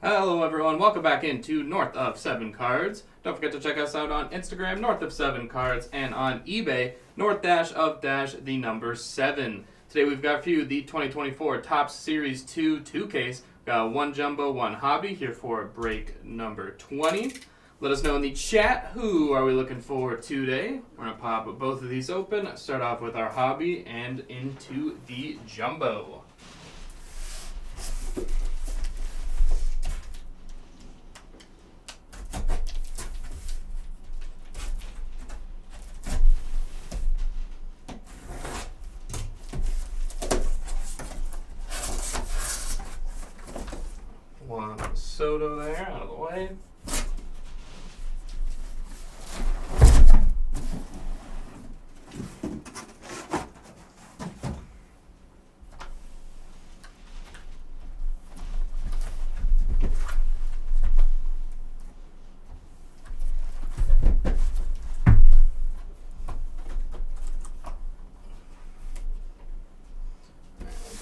Hello everyone, welcome back into North of 7 Cards. Don't forget to check us out on Instagram, North of 7 Cards, and on eBay, North-of-the number 7. Today we've got for you the 2024 Topps Series 2 2-case. We've got one jumbo, one hobby here for break number 20. Let us know in the chat who are we looking for today. We're going to pop both of these open, start off with our hobby and into the jumbo. Juan Soto there, out of the way. And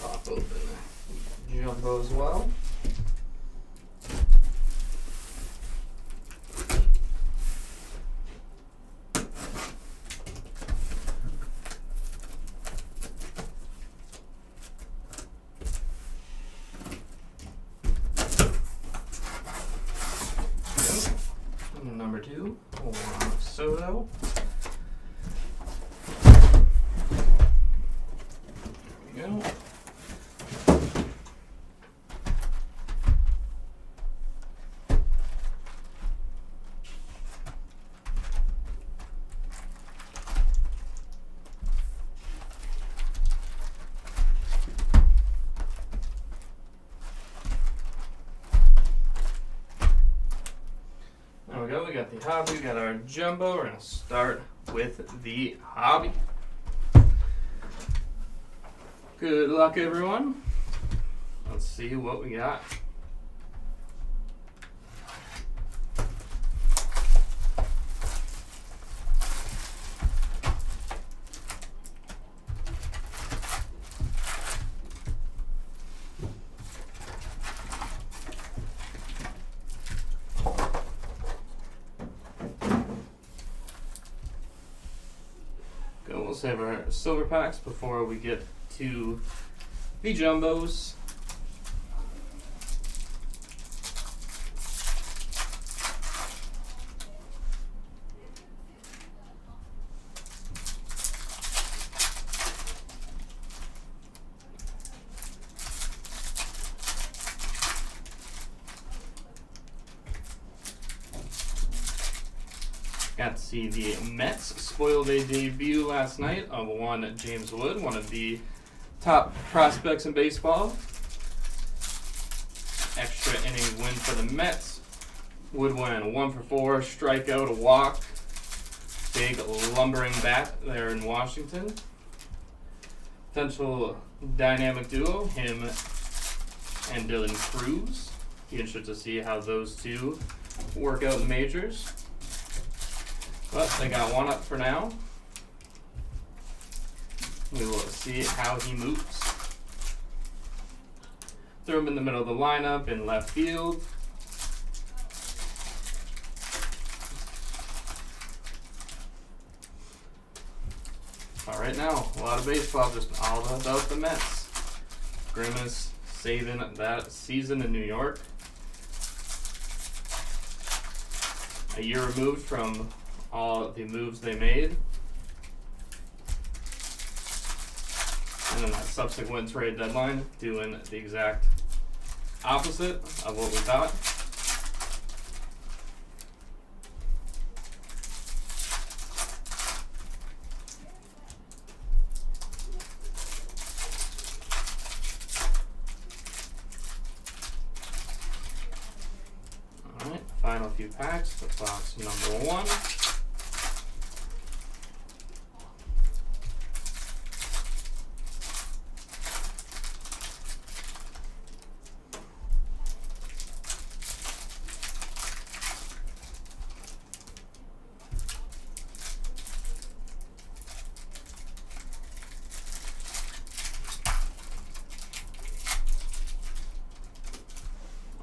pop open the jumbo as well. Number 2, Juan Soto. There we go. There we go, we got the hobby, we got our jumbo. We're going to start with the hobby. Good luck, everyone. Let's see what we got. We'll save our silver packs before we get to the jumbos. Got to see the Mets spoil their debut last night of one James Wood, one of the top prospects in baseball. Extra innings win for the Mets. Wood win 1 for 4, strikeout, a walk. Big lumbering bat there in Washington. Potential dynamic duo, him and Dylan Cruz. Be interested to see how those two work out in the majors. But they got one up for now. We will see how he moves. Throw him in the middle of the lineup in left field. All right now, a lot of baseball, just all about the Mets. Grimace saving that season in New York. A year removed from all the moves they made. And then that subsequent trade deadline doing the exact opposite of what we thought. All right, final few packs. The box number 1.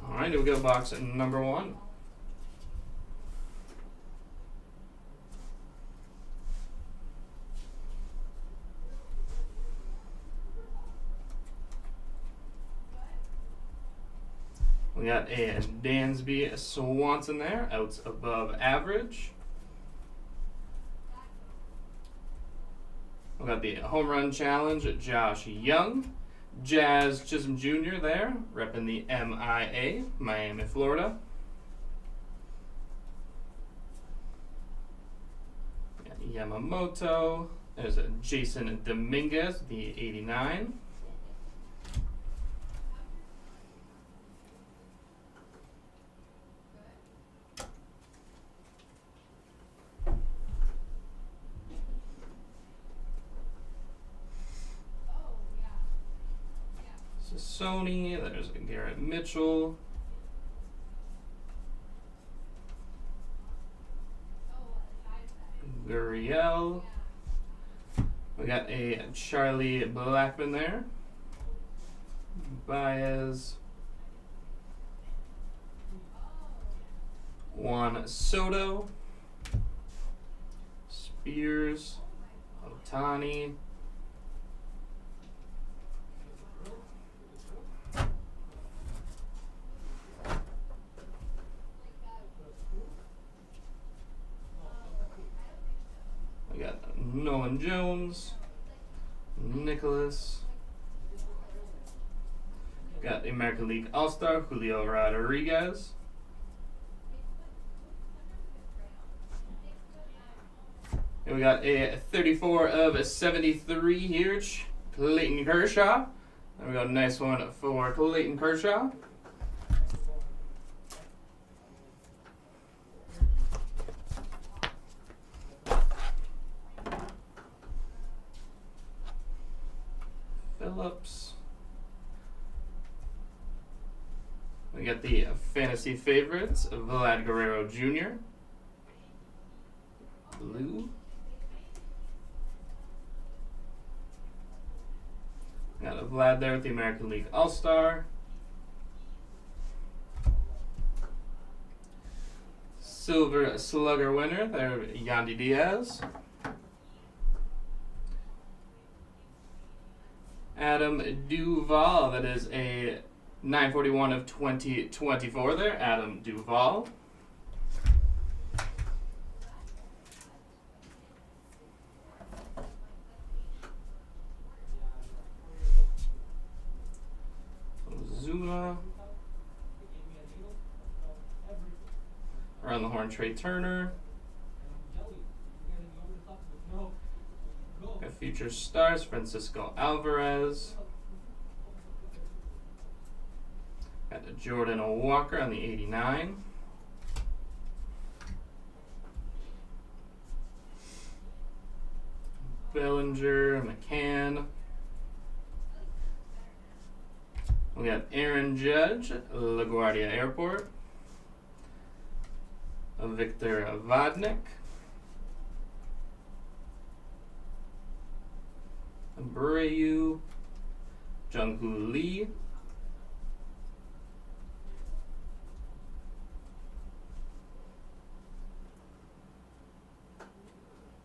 Alright, we go box number 1. We got a Dansby Swanson there, outs above average. We got the home run challenge, Josh Young. Jazz Chisholm Jr. there, repping the MIA, Miami, Florida. Yamamoto. There's a Jason Dominguez, the 89. Sony, there's a Garrett Mitchell. Gurriel. We got a Charlie Blackmon there. Baez. Juan Soto. Spears. Ohtani. We got Nolan Jones, Nicholas. Got the American League All-Star, Julio Rodriguez. And we got a 34 of 73 here, Clayton Kershaw. There we go, nice one for Clayton Kershaw. Phillips. We got the fantasy favorites, Vlad Guerrero Jr. Blue. Got a Vlad there with the American League All-Star. Silver Slugger winner there, Yandy Diaz. Adam Duvall, that is a 941 of 2024 there, Adam Duvall. Zuna. Around the horn, Trey Turner. Got future stars, Francisco Alvarez. Got the Jordan Walker on the 89. Bellinger, McCann. We got Aaron Judge, LaGuardia Airport. Victor Vodnik. Abreu. Jung-Hoo Lee.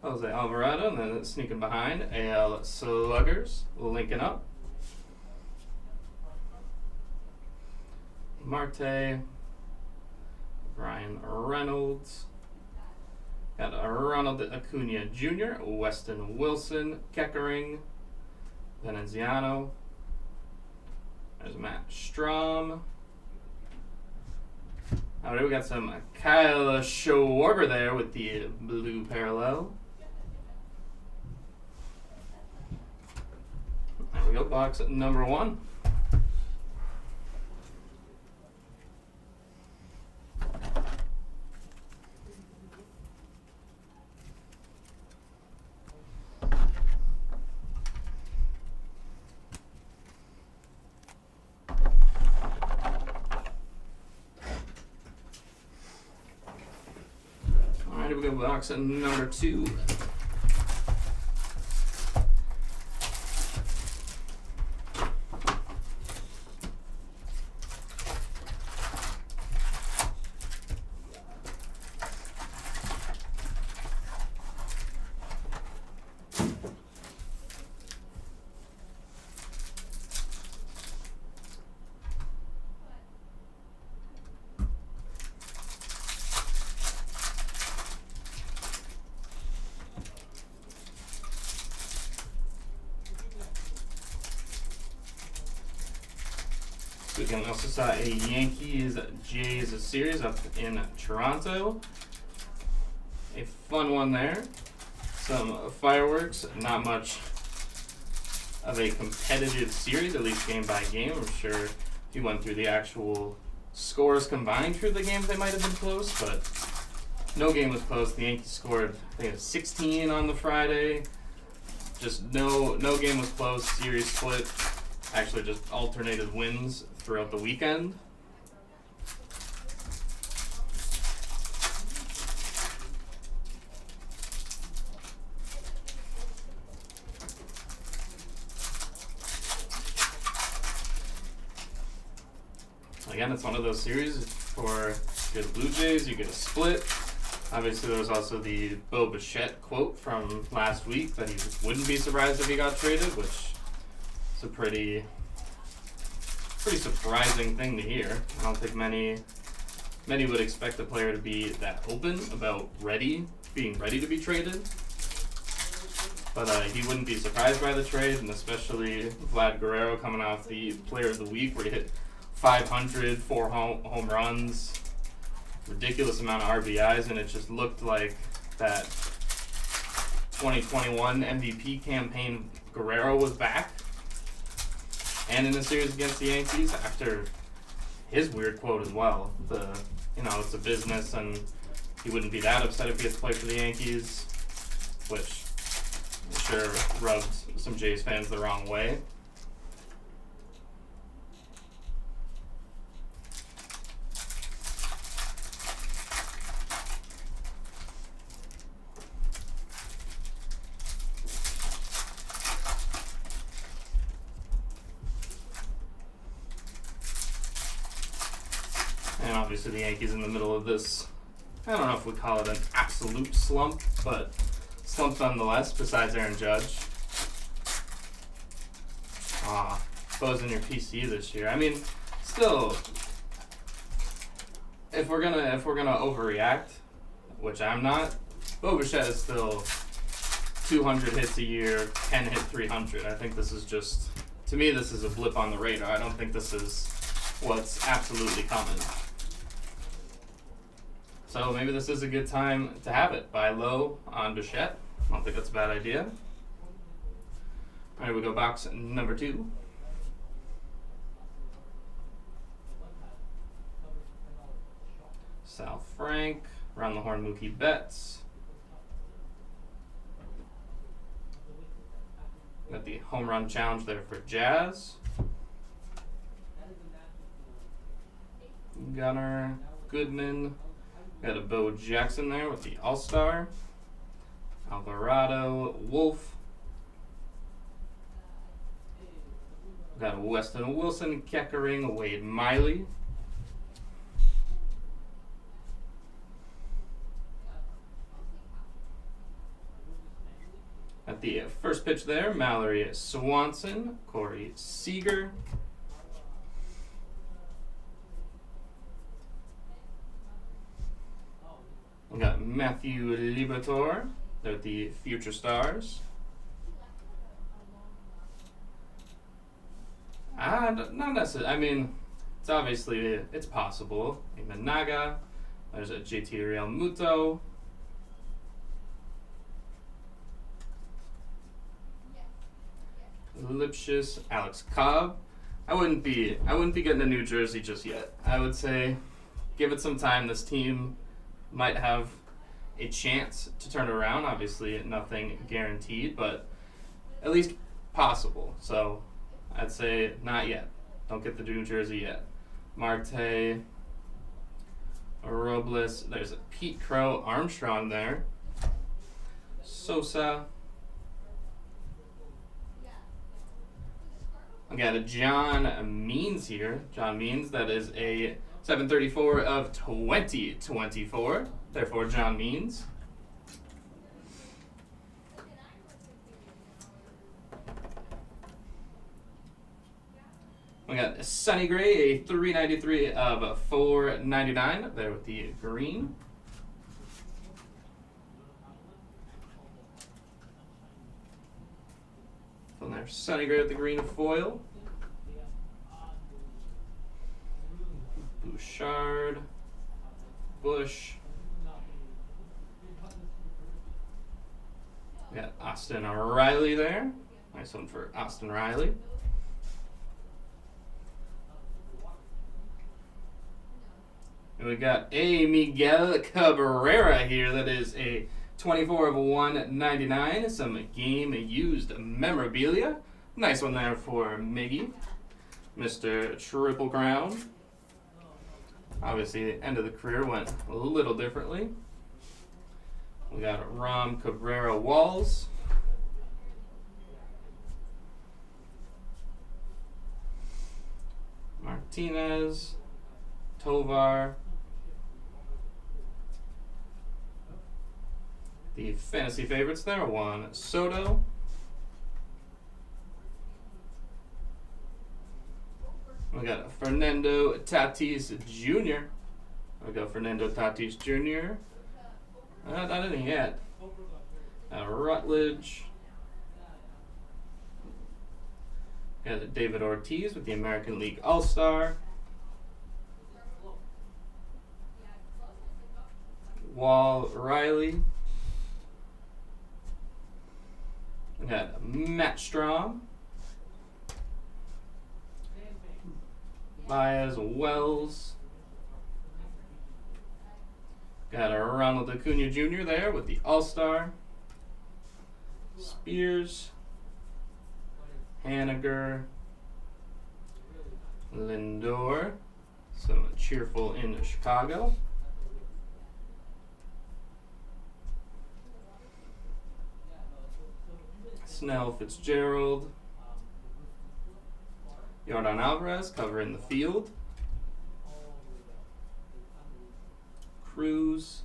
Jose Alvarado, and then sneaking behind, AL Sluggers, linking up. Marte, Ryan Reynolds, got a Ronald Acuna Jr., Weston Wilson, Keckering, Veneziano. There's Matt Strom. Alright, we got some Kyle Schwarber there with the blue parallel. There we go, box number 1. Alright, we go box number 2. weekend we also saw a Yankees-Jays series up in Toronto. A fun one there. Some fireworks, not much of a competitive series, at least game by game. I'm sure if you went through the actual scores combined through the games, they might have been close, but no game was close. The Yankees scored, I think it was 16 on the Friday. Just no game was close. Series split. Actually, just alternated wins throughout the weekend. Again, it's one of those series for good Blue Jays. You get a split. Obviously, there was also the Bo Bichette quote from last week that he wouldn't be surprised if he got traded, which is a pretty surprising thing to hear. I don't think many would expect a player to be that open about being ready to be traded. But he wouldn't be surprised by the trade, and especially Vlad Guerrero coming off the Player of the Week where he hit 500, 4 home runs, ridiculous amount of RBIs, and it just looked like that 2021 MVP campaign Guerrero was back. And in the series against the Yankees, after his weird quote as well, it's a business and he wouldn't be that upset if he had to play for the Yankees, which I'm sure rubbed some Jays fans the wrong way. And obviously the Yankees in the middle of this, I don't know if we call it an absolute slump, but slump nonetheless, besides Aaron Judge. Bo's in your PC this year. I mean, still, if we're gonna overreact, which I'm not, Bo Bichette is still 200 hits a year, 10 hit 300. I think this is just, to me, this is a blip on the radar. I don't think this is what's absolutely coming. So maybe this is a good time to have it. Buy low on Bichette. I don't think that's a bad idea. All right, we go box number 2. Sal Frank, around the horn Mookie Betts. Got the home run challenge there for Jazz. Gunnar, Goodman. Got a Bo Jackson there with the All-Star. Alvarado, Wolf. Got a Weston Wilson, Keckering, Wade Miley. At the first pitch there, Mallory Swanson, Corey Seager. We got Matthew Liberatore. They're the Future Stars. Not necessarily. I mean, it's obviously, it's possible. Imanaga. There's a JT Real Muto. Lipschitz, Alex Cobb. I wouldn't be getting a new jersey just yet. I would say give it some time. This team might have a chance to turn around. Obviously, nothing guaranteed, but at least possible. So I'd say not yet. Don't get the new jersey yet. Marte, Robles. There's a Pete Crow, Armstrong there. Sosa. I got a John Means here. John Means, that is a 734 of 2024. Therefore, John Means. We got Sonny Gray, a 393 of 499. There with the green. And there's Sonny Gray with the green foil. Bouchard, Bush. We got Austin Riley there. Nice one for Austin Riley. And we got a Miguel Cabrera here. That is a 24 of 199. Some game used memorabilia. Nice one there for Miggy. Mr. Triple Crown. Obviously, the end of the career went a little differently. We got Rom Cabrera Walls. Martinez. Tovar. The fantasy favorites there, Juan Soto. We got Fernando Tatis Jr. We got Fernando Tatis Jr. Not anything yet. Rutledge. Got David Ortiz with the American League All-Star. Wall Riley. We got Matt Strom. Baez Wells. Got a Ronald Acuna Jr. there with the All-Star. Spears. Haniger. Lindor. Some cheerful in Chicago. Snell Fitzgerald. Yordan Alvarez covering the field. Cruz.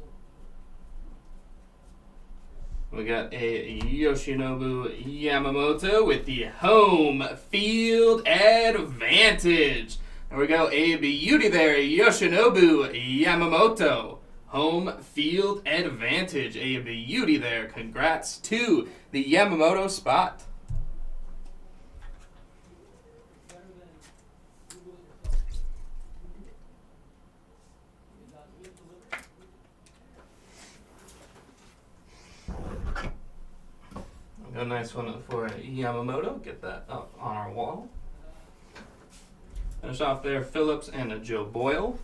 We got a Yoshinobu Yamamoto with the home field advantage. There we go, a beauty there, Yoshinobu Yamamoto. Home field advantage, a beauty there. Congrats to the Yamamoto spot. A nice one for Yamamoto. Get that up on our wall. Finish off there, Phillips and a Joe Boyle.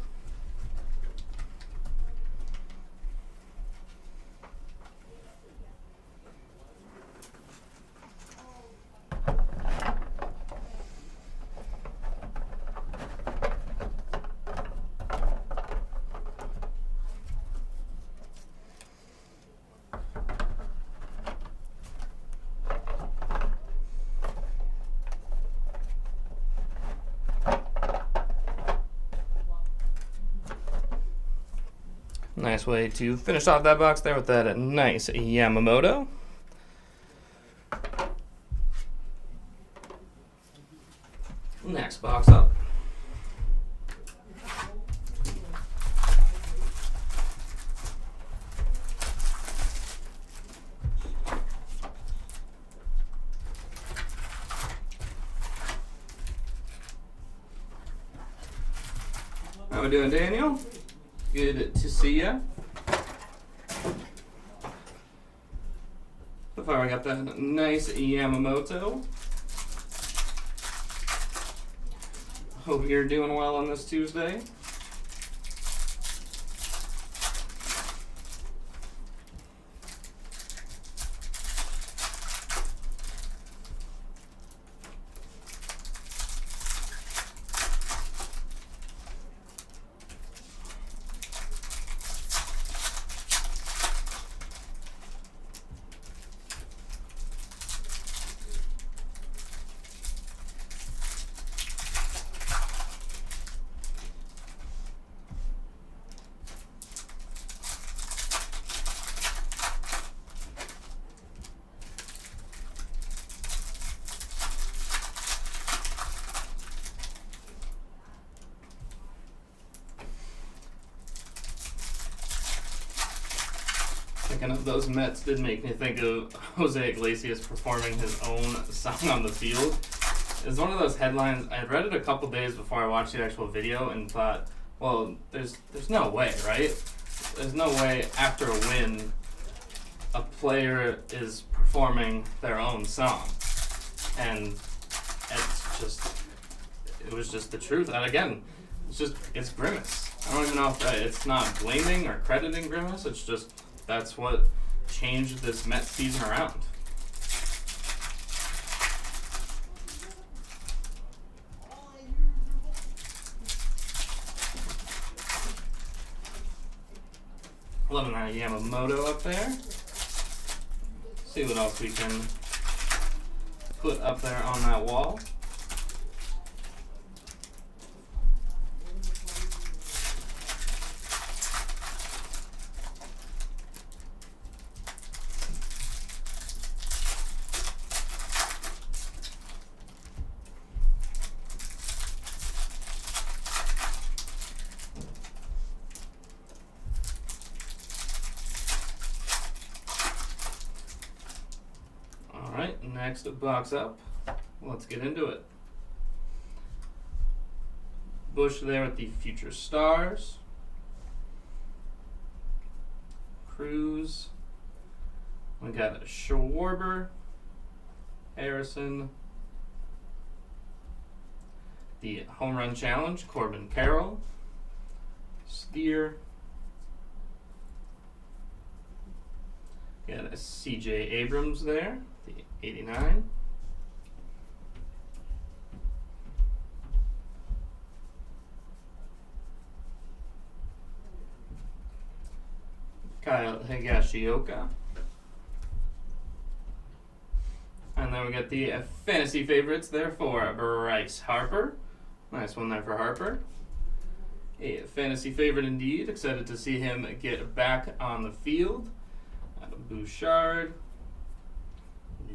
Nice way to finish off that box there with that nice Yamamoto. Next box up. How we doing, Daniel? Good to see ya. So far, I got that nice Yamamoto. Hope you're doing well on this Tuesday. Thinking of those Mets did make me think of Jose Iglesias performing his own song on the field. It's one of those headlines. I had read it a couple days before I watched the actual video and thought, Well, there's no way, right? There's no way after a win, a player is performing their own song, and it was just the truth. And again, it's Grimace. I don't even know if it's not blaming or crediting Grimace. It's just that's what changed this Mets season around. Loving that Yamamoto up there. See what else we can put up there on that wall. Alright, next box up. Let's get into it. Bush there with the Future Stars. Cruz. We got Schwarber. Harrison. The Home Run Challenge, Corbin Carroll. Steer. Got a C.J. Abrams there, the 89. Kyle Higashioka. And then we got the fantasy favorites there for Bryce Harper. Nice one there for Harper. A fantasy favorite indeed. Excited to see him get back on the field. Bouchard.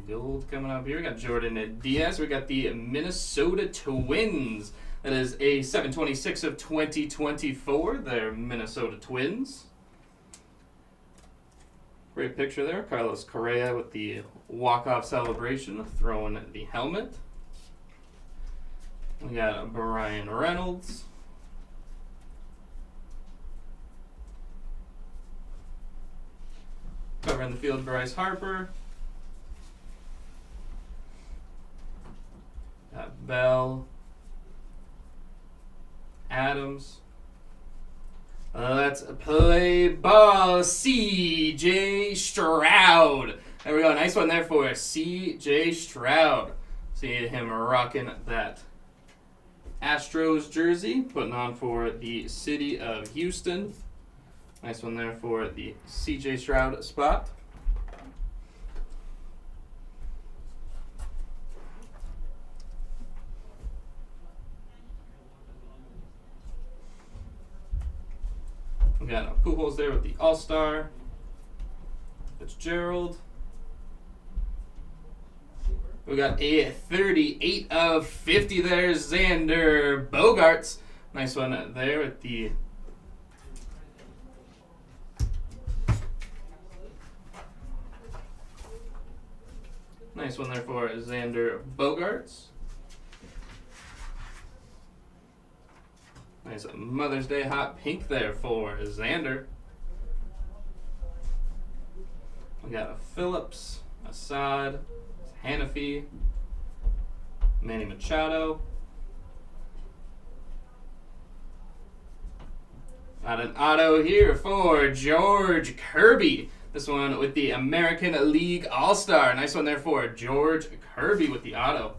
Gold coming up here. We got Jordan Diaz. We got the Minnesota Twins. That is a 7/26 of 2024. They're Minnesota Twins. Great picture there. Carlos Correa with the walk-off celebration, throwing the helmet. We got Brian Reynolds. Covering the field, Bryce Harper. Got Bell. Adams. Let's play ball. C.J. Stroud. There we go. Nice one there for C.J. Stroud. See him rocking that Astros jersey. Putting on for the city of Houston. Nice one there for the C.J. Stroud spot. We got Pujols there with the All-Star. Fitzgerald. We got a 38 of 50 there, Xander Bogaerts. Nice one there with the nice one there for Xander Bogaerts. Nice Mother's Day hot pink there for Xander. We got a Phillips, Assad, Hanafi, Manny Machado. Got an auto here for George Kirby. This one with the American League All-Star. Nice one there for George Kirby with the auto.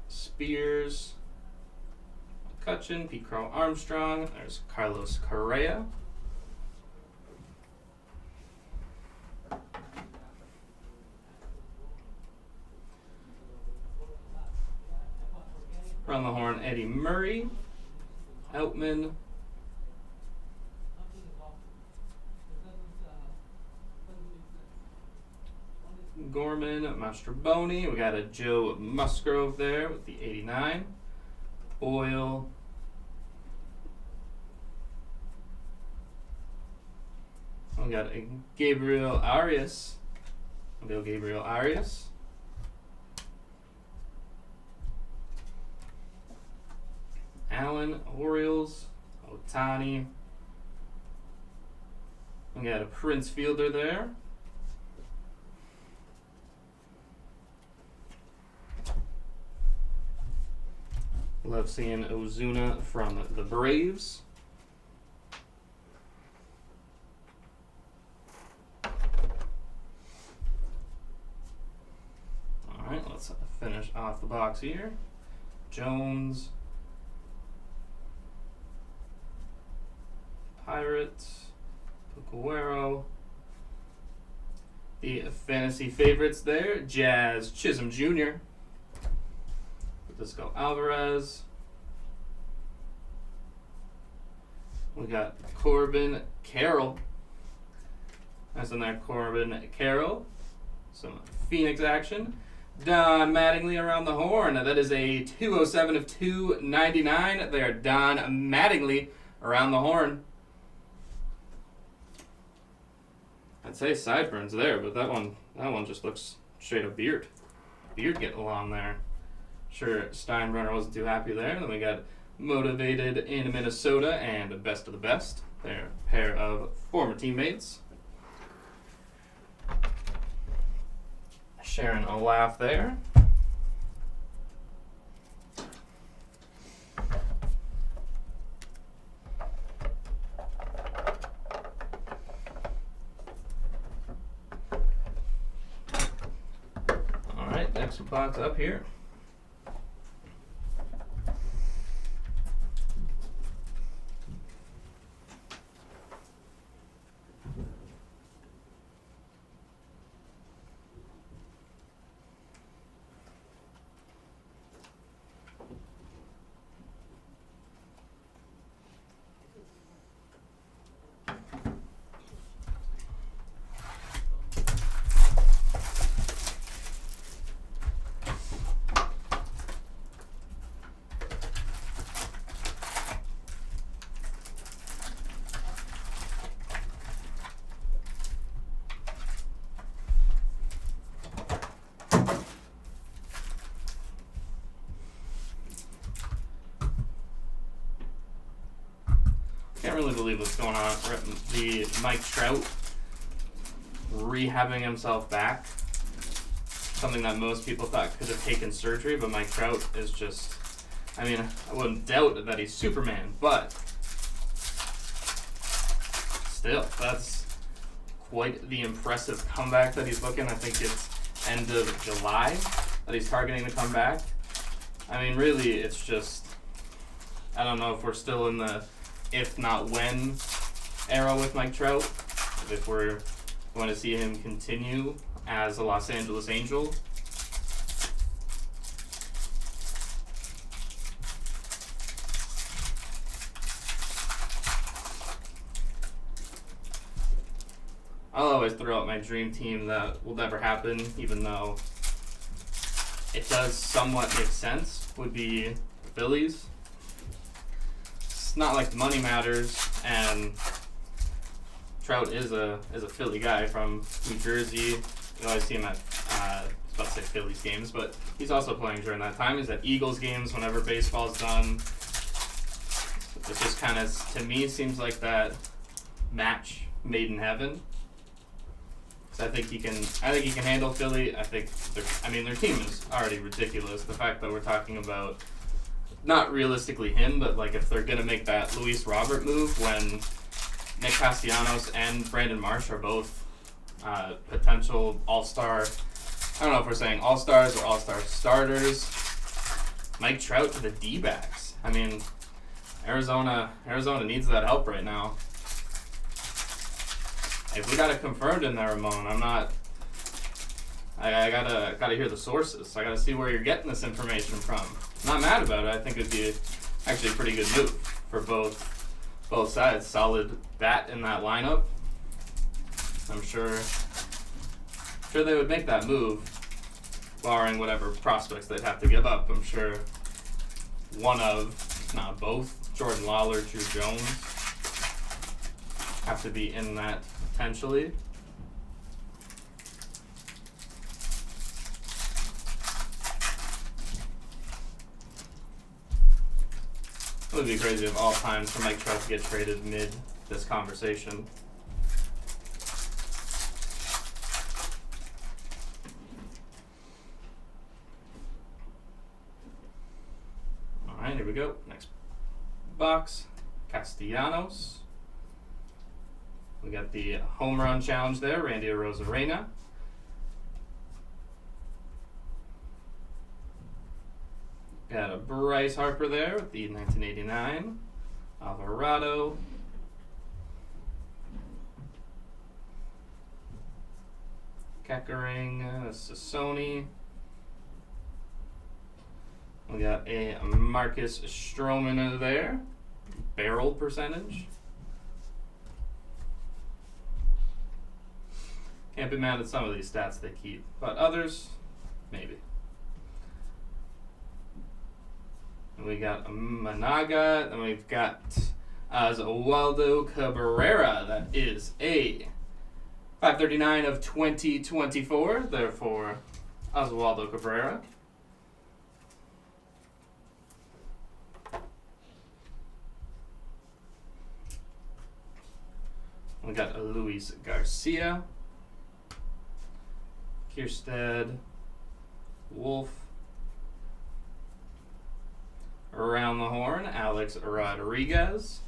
Spears, McCutchen, Pete Crow Armstrong. There's Carlos Correa. Around the horn, Eddie Murray, Outman, Gorman, Mastroboni. We got a Joe Musgrove there with the 89. We got a Gabriel Arias. We'll go Gabriel Arias. Allen, Orioles, Ohtani. We got a Prince Fielder there. Love seeing Ozuna from the Braves. Alright, let's finish off the box here. Jones. Pirates. Pucuero. The fantasy favorites there. Jazz Chisholm Jr. Francisco Alvarez. We got Corbin Carroll. That's in there, Corbin Carroll. Some Phoenix action. Don Mattingly around the horn. That is a 207 of 299 there. Don Mattingly around the horn. I'd say sideburns there, but that one just looks straight up beard. Beard getting along there. Sure, Steinbrenner wasn't too happy there. Then we got Motivated in Minnesota and Best of the Best. They're a pair of former teammates. Sharing a laugh there. All right, next box up here. Can't really believe what's going on. The Mike Trout rehabbing himself back. Something that most people thought could have taken surgery, but Mike Trout is just, I mean, I wouldn't doubt that he's Superman, but still, that's quite the impressive comeback that he's looking. I think it's end of July that he's targeting to come back. I mean, really, it's just, I don't know if we're still in the if not when era with Mike Trout, if we're going to see him continue as a Los Angeles Angel. I'll always throw out my dream team that will never happen, even though it does somewhat make sense, would be the Phillies. Not like the money matters, and Trout is a Philly guy from New Jersey. You always see him at I was about to say Phillies games, but he's also playing during that time. He's at Eagles games whenever baseball's done. It just kind of, to me, seems like that match made in heaven. So I think he can handle Philly. I think their team is already ridiculous. The fact that we're talking about not realistically him, but like if they're going to make that Luis Robert move when Nick Castellanos and Brandon Marsh are both potential all-star, I don't know if we're saying all-stars or all-star starters. Mike Trout to the D-backs. I mean, Arizona needs that help right now. If we got it confirmed in there, Ramon, I gotta hear the sources. I gotta see where you're getting this information from. I'm not mad about it. I think it'd be actually a pretty good move for both sides. Solid bat in that lineup. I'm sure they would make that move, barring whatever prospects they'd have to give up. I'm sure one of, if not both, Jordan Lawler, Drew Jones. have to be in that potentially. It would be crazy of all times for Mike Trout to get traded mid this conversation. Alright, here we go. Next box. Castellanos. We got the home run challenge there, Randy Arozarena. Got a Bryce Harper there with the 1989. Alvarado. Keckering, Sassoni. We got a Marcus Stroman there. Barrel percentage. Can't be mad at some of these stats they keep, but others, maybe. And we got Managa, and we've got Oswaldo Cabrera. That is a 539 of 2024, therefore Oswaldo Cabrera. We got Luis Garcia, Kierstead, Wolf, around the horn, Alex Rodriguez.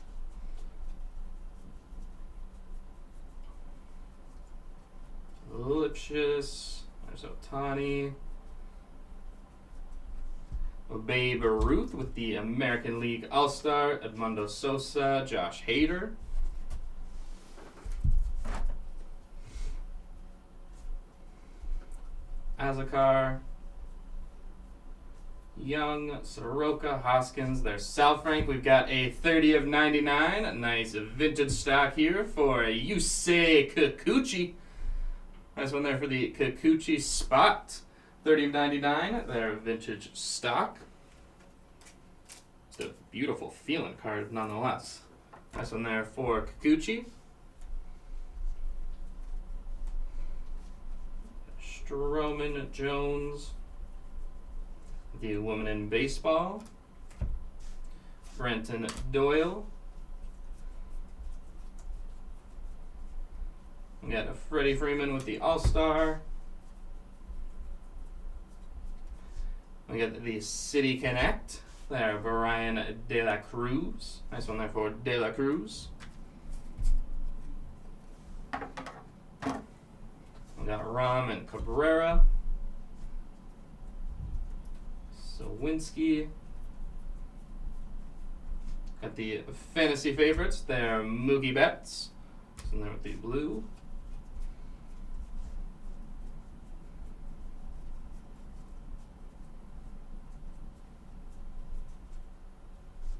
Lipschitz, there's Ohtani. Babe Ruth with the American League All-Star, Edmundo Sosa, Josh Hader. Azakar, Young, Soroka, Hoskins. There's South Frank. We've got a 30 of 99. A nice vintage stock here for Yusei Kikuchi. Nice one there for the Kikuchi spot. 30 of 99. Their vintage stock. It's a beautiful feeling card nonetheless. Nice one there for Kikuchi. Stroman, Jones, the Woman in Baseball, Brenton Doyle. We got a Freddie Freeman with the All-Star. We got the City Connect. There, Brian De La Cruz. Nice one there for De La Cruz. We got Ram and Cabrera. Sawinski. Got the fantasy favorites. They're Mookie Betts. And there with the blue.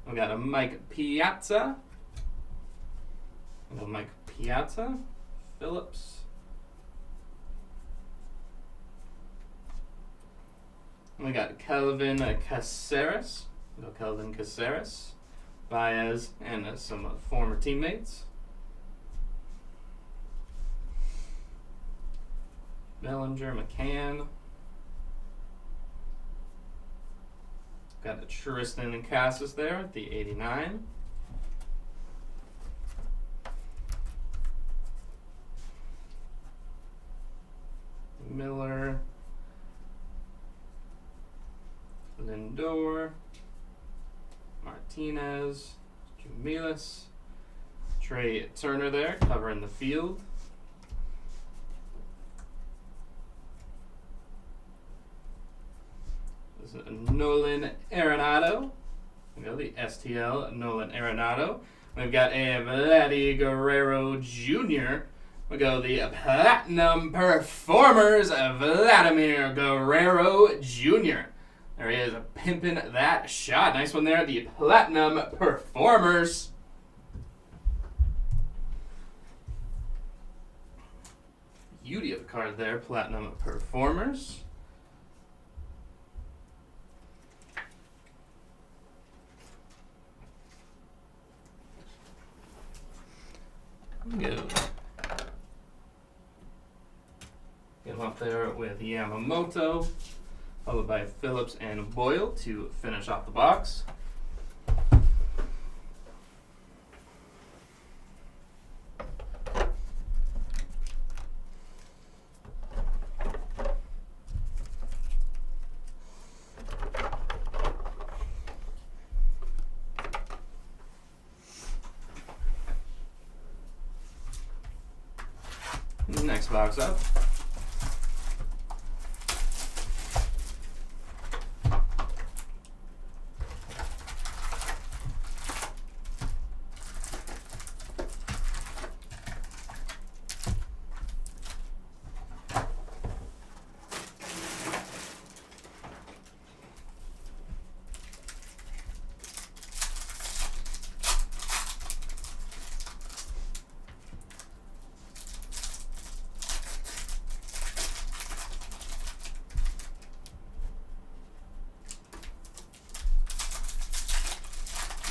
We got a Mike Piazza. We got Mike Piazza. Phillips. We got Kelvin Caceres. We got Kelvin Caceres, Baez, and some former teammates. Bellinger, McCann. Got a Tristan and Cassis there at the 89. Miller. Lindor, Martinez, Jumilis, Trey Turner there covering the field. This is Nolan Arenado. We got the STL Nolan Arenado. We've got a Vladdy Guerrero Jr. We go the Platinum Performers Vladimir Guerrero Jr. There he is, pimping that shot. Nice one there, the Platinum Performers. Beauty of the card there, Platinum Performers. Yamamoto, followed by Phillips and Boyle to finish off the box. Next box up.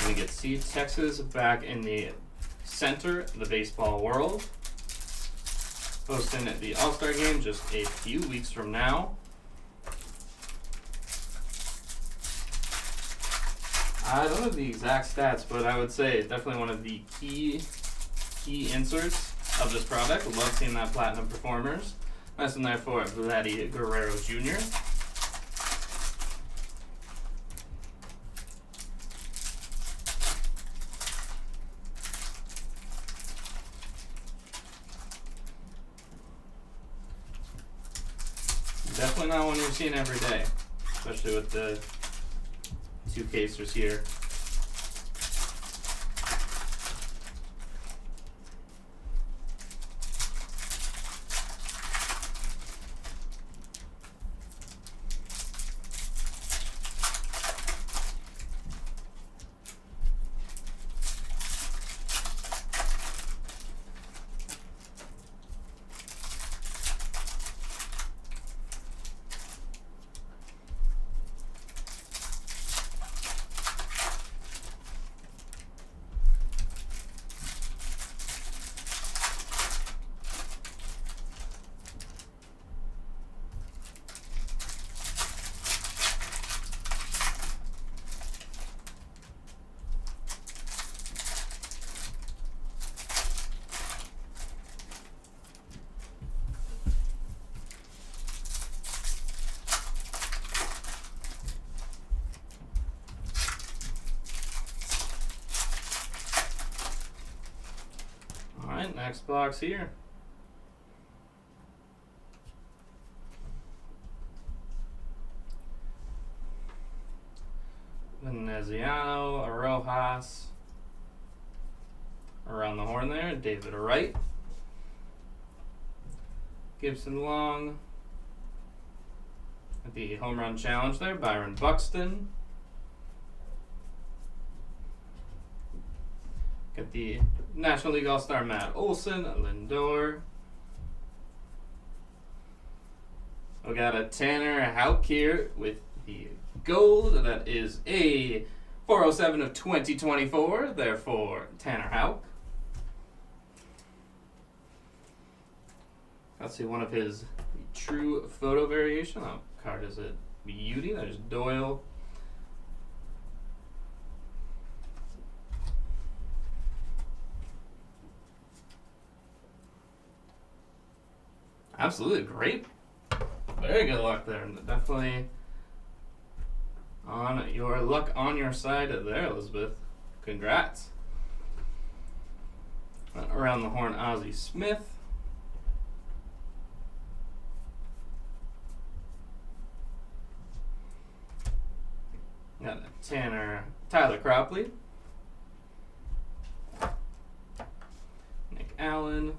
We get see Texas back in the center of the baseball world, hosting the All-Star game just a few weeks from now. I don't know the exact stats, but I would say it's definitely one of the key inserts of this product. Love seeing that Platinum Performers. Nice one there for Vladdy Guerrero Jr. Definitely not one you're seeing every day, especially with the two casers here. Alright, next box here. Veneziano, Rojas. Around the horn there, David Wright. Gibson Long. At the home run challenge there, Byron Buxton. Got the National League All-Star Matt Olson, Lindor. We got a Tanner Houck here with the gold. That is a 407 of 2024, therefore Tanner Houck. Let's see one of his true photo variation. Oh, card is a beauty. There's Doyle. Absolutely great. Very good luck there. Definitely on your luck on your side there, Elizabeth. Congrats. Around the horn, Ozzie Smith. Got Tyler Cropley. Nick Allen.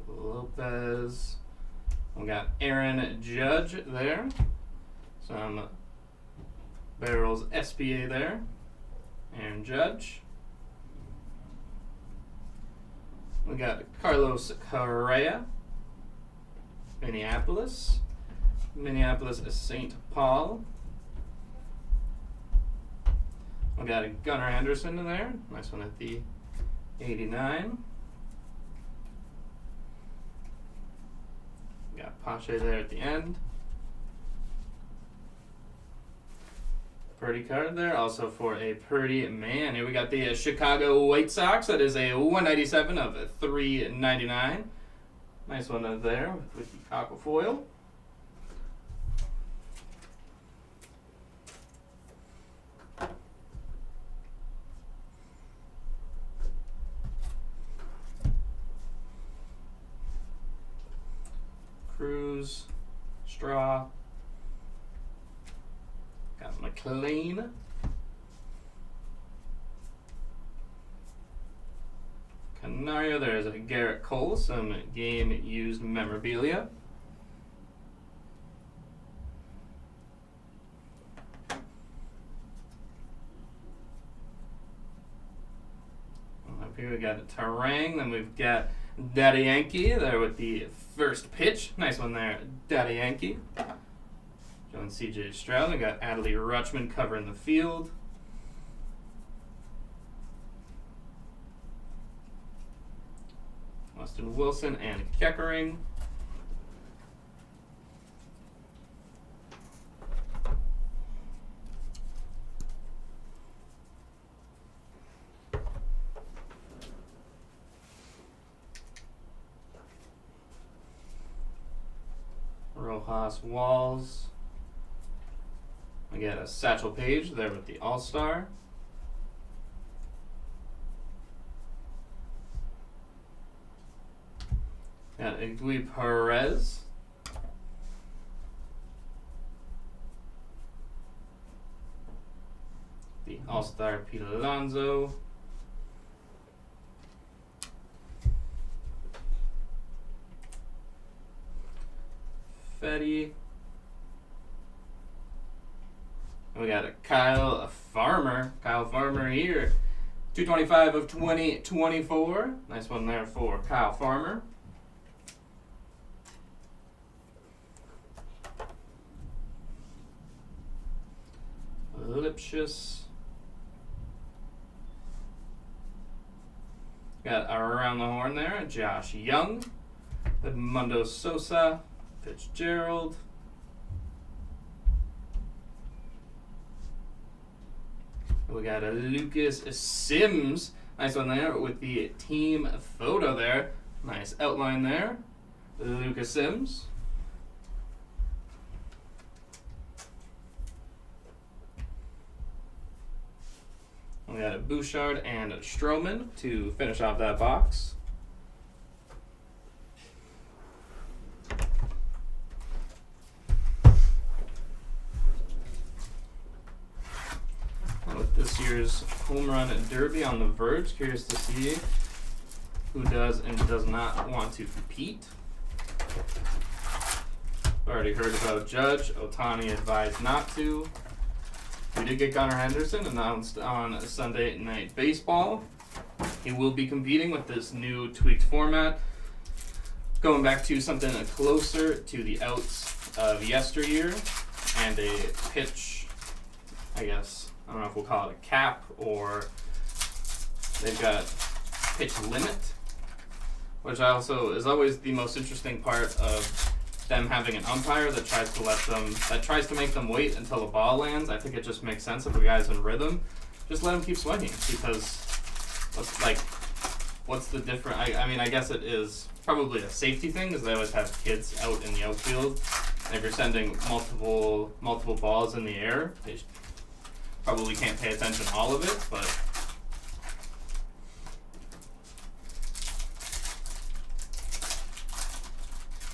Lopez. We got Aaron Judge there. Some Barrels SPA there. Aaron Judge. We got Carlos Correa. Minneapolis. Minneapolis St. Paul. We got a Gunnar Anderson in there. Nice one at the 89. Got Pache there at the end. Purdy card there, also for a Purdy man. Here we got the Chicago White Sox. That is a 197 of $3.99. Nice one there with the aquafoil. Cruz, Straw. Got McLean. Canario, there's a Garrett Cole, some game-used memorabilia. Up here we got Tarang, then we've got Daddy Yankee there with the first pitch. Nice one there, Daddy Yankee. Showing C.J. Stroud. We got Adley Rutschman covering the field. Austin Wilson and Keckering. Rojas Walls. We got a Satchel Paige there with the All-Star. Got Igui Perez. The All-Star Pete Alonso. Fetty. We got a Kyle Farmer. Kyle Farmer here. 225 of 2024. Nice one there for Kyle Farmer. Lipschitz. Got around the horn there, Josh Young. Edmundo Sosa. Fitzgerald. We got a Lucas Sims. Nice one there with the team photo there. Nice outline there. Lucas Sims. We got a Bouchard and a Stroman to finish off that box. With this year's home run derby on the verge, curious to see who does and does not want to compete. Already heard about Judge. Ohtani advised not to. We did get Gunnar Henderson announced on Sunday Night Baseball. He will be competing with this new tweaked format, going back to something closer to the outs of yesteryear and a pitch, I guess. I don't know if we'll call it a cap, or they've got pitch limit, which also is always the most interesting part of them having an umpire that tries to make them wait until a ball lands. I think it just makes sense if a guy's in rhythm. Just let him keep swinging, because what's the difference? I mean, I guess it is probably a safety thing, because they always have kids out in the outfield, and if you're sending multiple balls in the air, they probably can't pay attention to all of it, but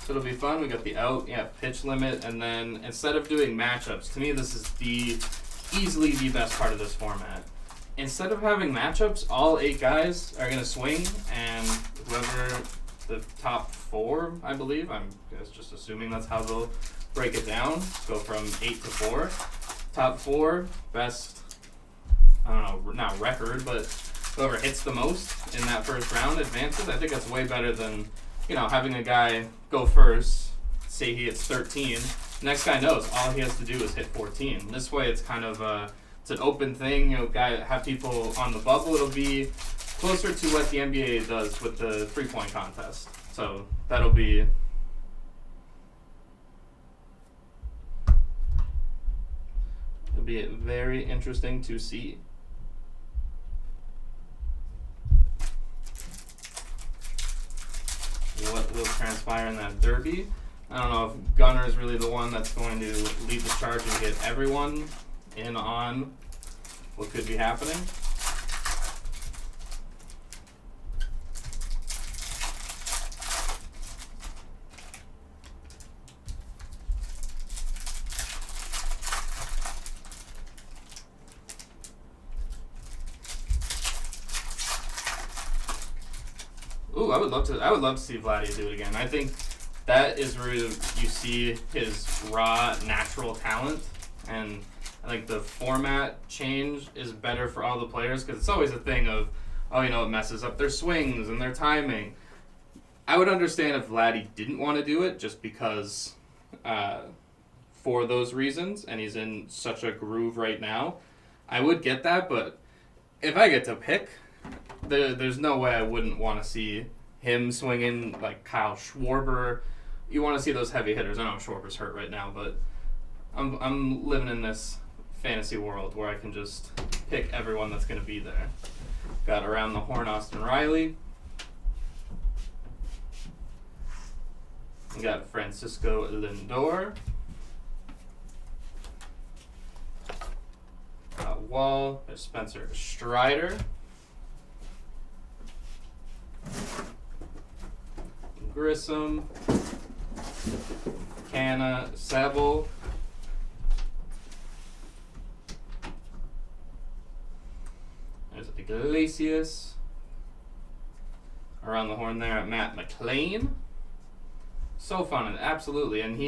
so it'll be fun. We got the pitch limit, and then instead of doing matchups, to me this is easily the best part of this format. Instead of having matchups, all 8 guys are gonna swing, and whoever the top 4, I believe, I'm just assuming that's how they'll break it down. Go from 8 to 4. Top 4, best, I don't know, not record, but whoever hits the most in that first round advances. I think that's way better than, having a guy go first, say he hits 13, next guy knows all he has to do is hit 14. This way it's kind of it's an open thing, have people on the bubble. It'll be closer to what the NBA does with the 3-point contest. So that'll be be very interesting to see. What will transpire in that derby? I don't know if Gunner is really the one that's going to lead the charge and get everyone in on what could be happening. Ooh, I would love to see Vladdy do it again. I think that is where you see his raw, natural talent, and I think the format change is better for all the players because it's always a thing of, oh, it messes up their swings and their timing. I would understand if Vladdy didn't want to do it just because, for those reasons, and he's in such a groove right now. I would get that, but if I get to pick, there's no way I wouldn't want to see him swinging like Kyle Schwarber. You want to see those heavy hitters. I know Schwarber's hurt right now, but I'm living in this fantasy world where I can just pick everyone that's going to be there. Got around the horn Austin Riley. We got Francisco Lindor. Wall. There's Spencer Strider. Grissom. Canna. Saville. There's Iglesias. Around the horn there at Matt McLean. So fun, absolutely, and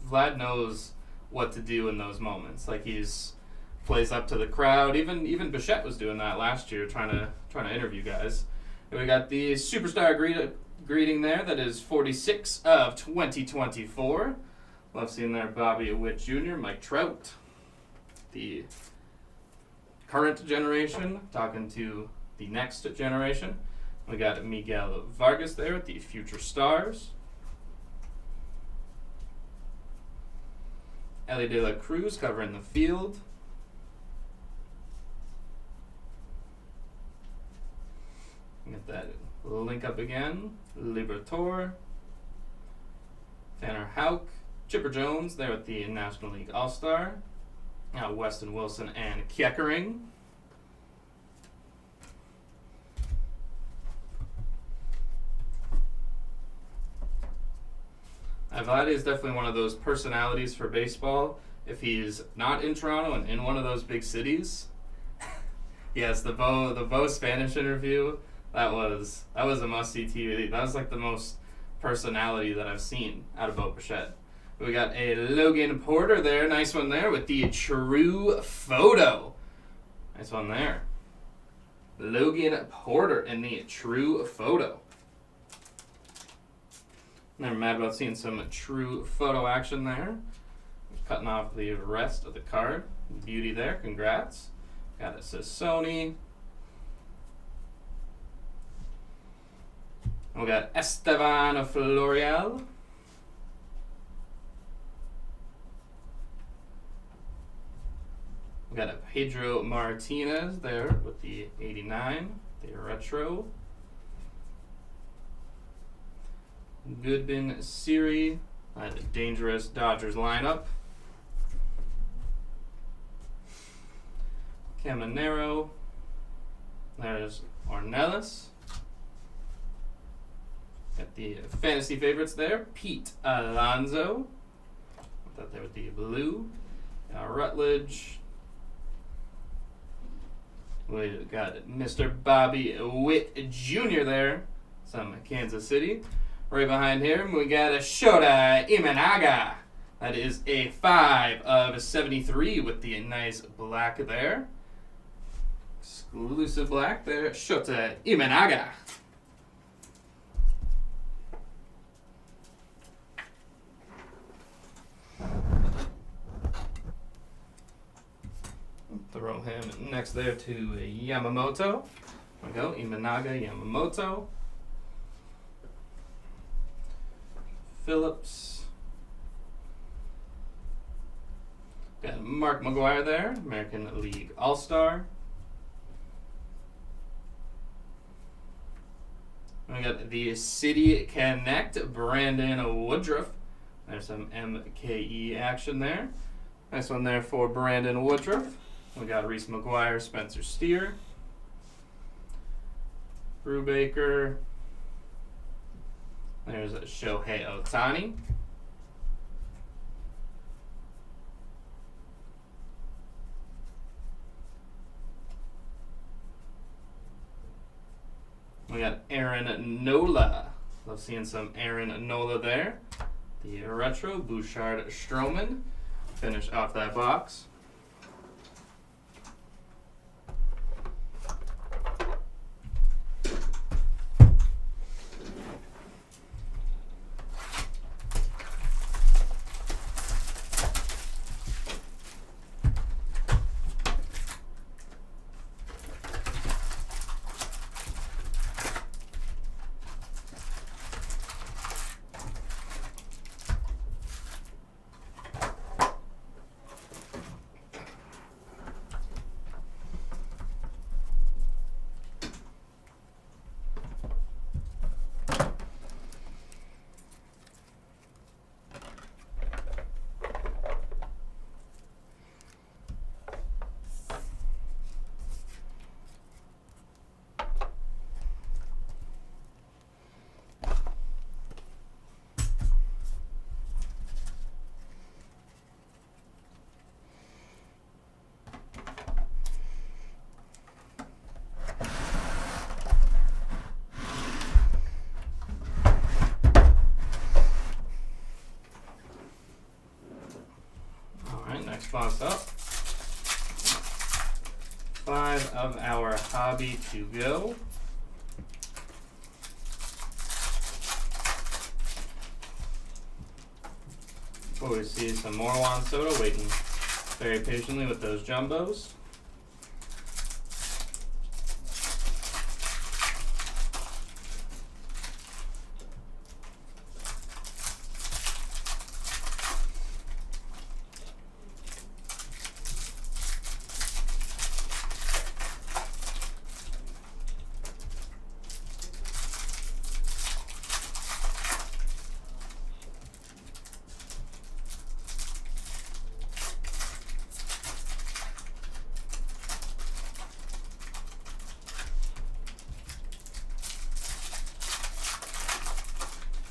Vlad knows what to do in those moments. Like he's plays up to the crowd. Even Bichette was doing that last year, trying to interview guys. And we got the superstar greeting there. That is 46 of 2024. Love seeing there Bobby Witt Jr., Mike Trout, the current generation, talking to the next generation. We got Miguel Vargas there at the Future Stars. Ellie De La Cruz covering the field. Get that link up again. Libertor. Tanner Houck. Chipper Jones there at the National League All-Star. Now Weston Wilson and Keckering. Vladdy is definitely one of those personalities for baseball. If he's not in Toronto and in one of those big cities, yes, the Bo Spanish interview, that was a must-see TV. That was like the most personality that I've seen out of Bo Bichette. We got a Logan Porter there, nice one there with the True Photo. Nice one there. Logan Porter in the True Photo. Never mad about seeing some True Photo action there. Cutting off the rest of the card. Beauty there, congrats. Got a Sassoni. We got Estevan Florial. We got a Pedro Martinez there with the 89, the retro. Goodman Siri, the dangerous Dodgers lineup. Caminero. There's Ornelas. Got the fantasy favorites there. Pete Alonso. Put that there with the blue. Rutledge. We got Mr. Bobby Witt Jr. there. Some Kansas City. Right behind him, we got a Shota Imanaga. That is a 5 of 73 with the nice black there. Exclusive black there, Shota Imanaga. Throw him next there to Yamamoto. There we go, Imanaga, Yamamoto. Phillips. Got Mark McGwire there, American League All-Star. We got the City Connect, Brandon Woodruff. There's some MKE action there. Nice one there for Brandon Woodruff. We got Reese McGuire, Spencer Steer, Brubaker. There's Shohei Ohtani. We got Aaron Nola. Love seeing some Aaron Nola there. The retro Bouchard Stroman. Finish off that box. Next box up. 5 of our hobby to go. Oh, we see some more Juan Soto waiting very patiently with those jumbos.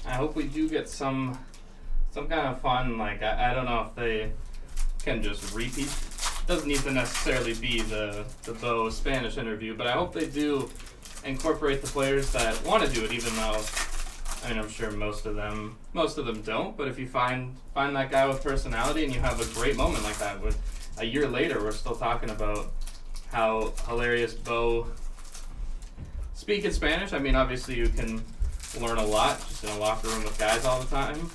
I hope we do get some kind of fun, like, I don't know if they can just repeat. Doesn't need to necessarily be the Bo Spanish interview, but I hope they do incorporate the players that want to do it, even though, I mean, I'm sure most of them don't, but if you find that guy with personality and you have a great moment like that, with a year later, we're still talking about how hilarious Bo speak in Spanish. I mean, obviously you can learn a lot just in a locker room with guys all the time.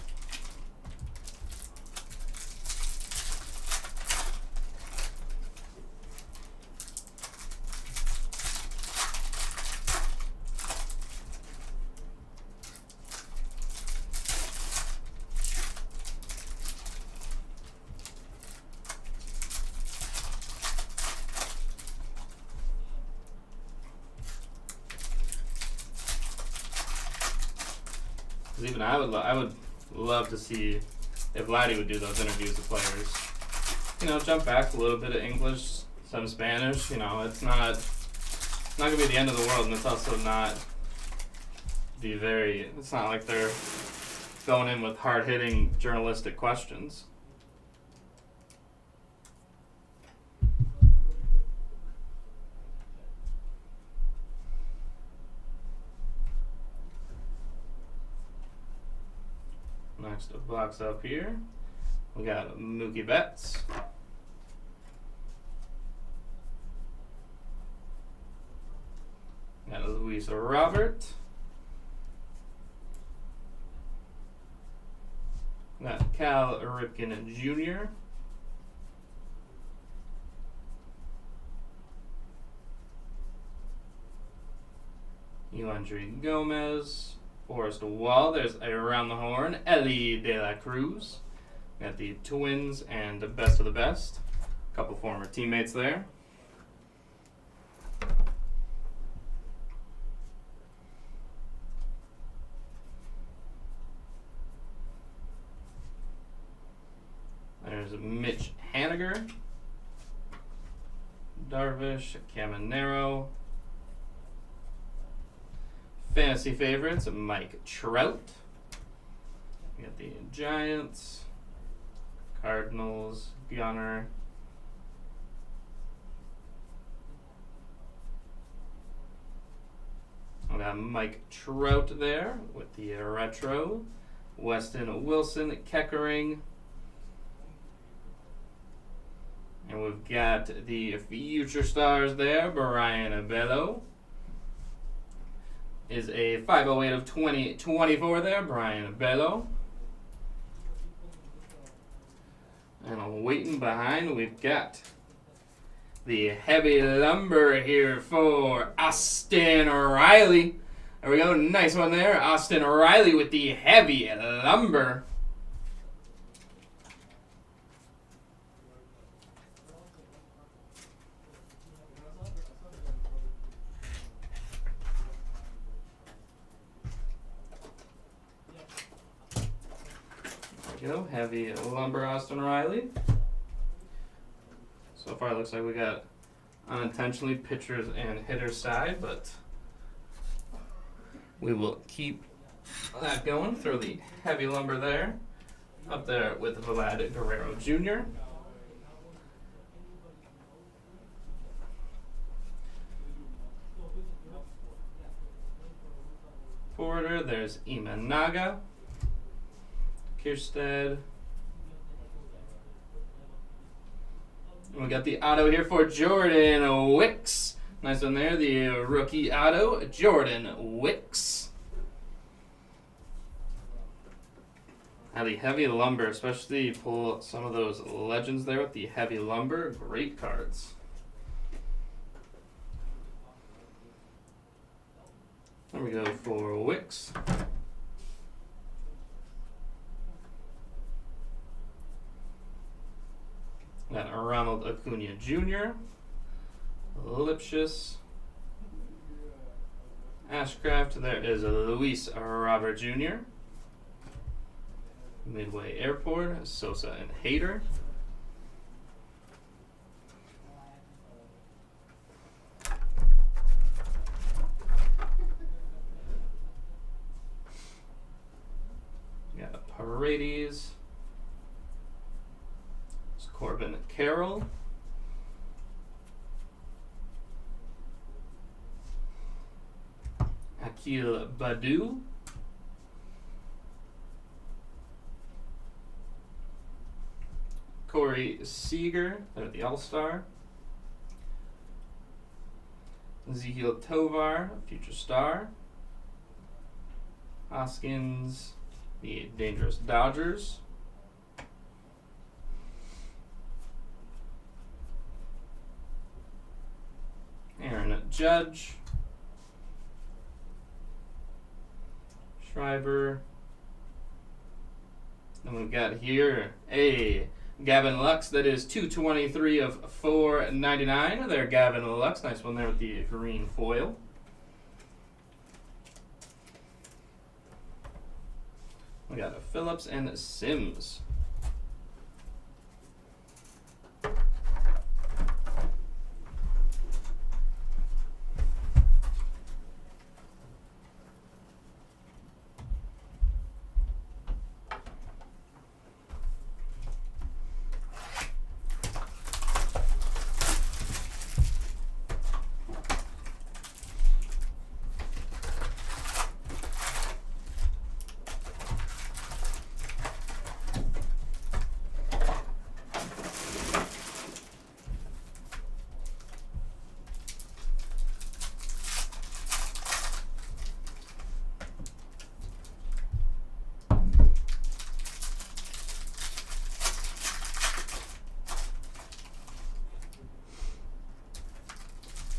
Even I would love to see if Vladdy would do those interviews with players. You know, jump back a little bit of English, some Spanish. You know, it's not gonna be the end of the world, and it's also not it's not like they're going in with hard hitting journalistic questions. Next box up here, we got Mookie Betts. Got Luis Robert. Got Cal Ripken Jr. Elandry Gomez. Forrest Wall. There's Around the Horn. Ellie De La Cruz. Got the Twins and the best of the best. A couple former teammates there. There's Mitch Haniger, Darvish, Caminero. Fantasy favorites, Mike Trout. We got the Giants, Cardinals, Gunner. We got Mike Trout there with the retro. Weston Wilson, Keckering. And we've got the future stars there. Brian Bello is a 508 of 2024 there. Brian Bello. And waiting behind, we've got the heavy lumber here for Austin Riley. There we go. Nice one there. Austin Riley with the heavy lumber. Go. Heavy lumber Austin Riley. So far it looks like we got unintentionally pitchers and hitters side, but we will keep that going. Throw the heavy lumber there. Up there with Vlad Guerrero Jr. Forwarder, there's Imanaga. Kierstead. And we got the auto here for Jordan Wicks. Nice one there, the rookie auto, Jordan Wicks. Now the heavy lumber, especially pull some of those legends there with the heavy lumber. Great cards. There we go for Wicks. Got Ronald Acuna Jr., Lipschitz, Ashcraft. There is Luis Robert Jr., Midway Airport, Sosa and Hader. Got Paredes. Corbin Carroll. Akil Baddoo. Corey Seager, they're the All-Star. Ezekiel Tovar, future star. Hoskins, the Dangerous Dodgers. Aaron Judge, Schreiber. Then we've got here a Gavin Lux that is 223 of 499. There, Gavin Lux. Nice one there with the green foil. We got a Phillips and Sims.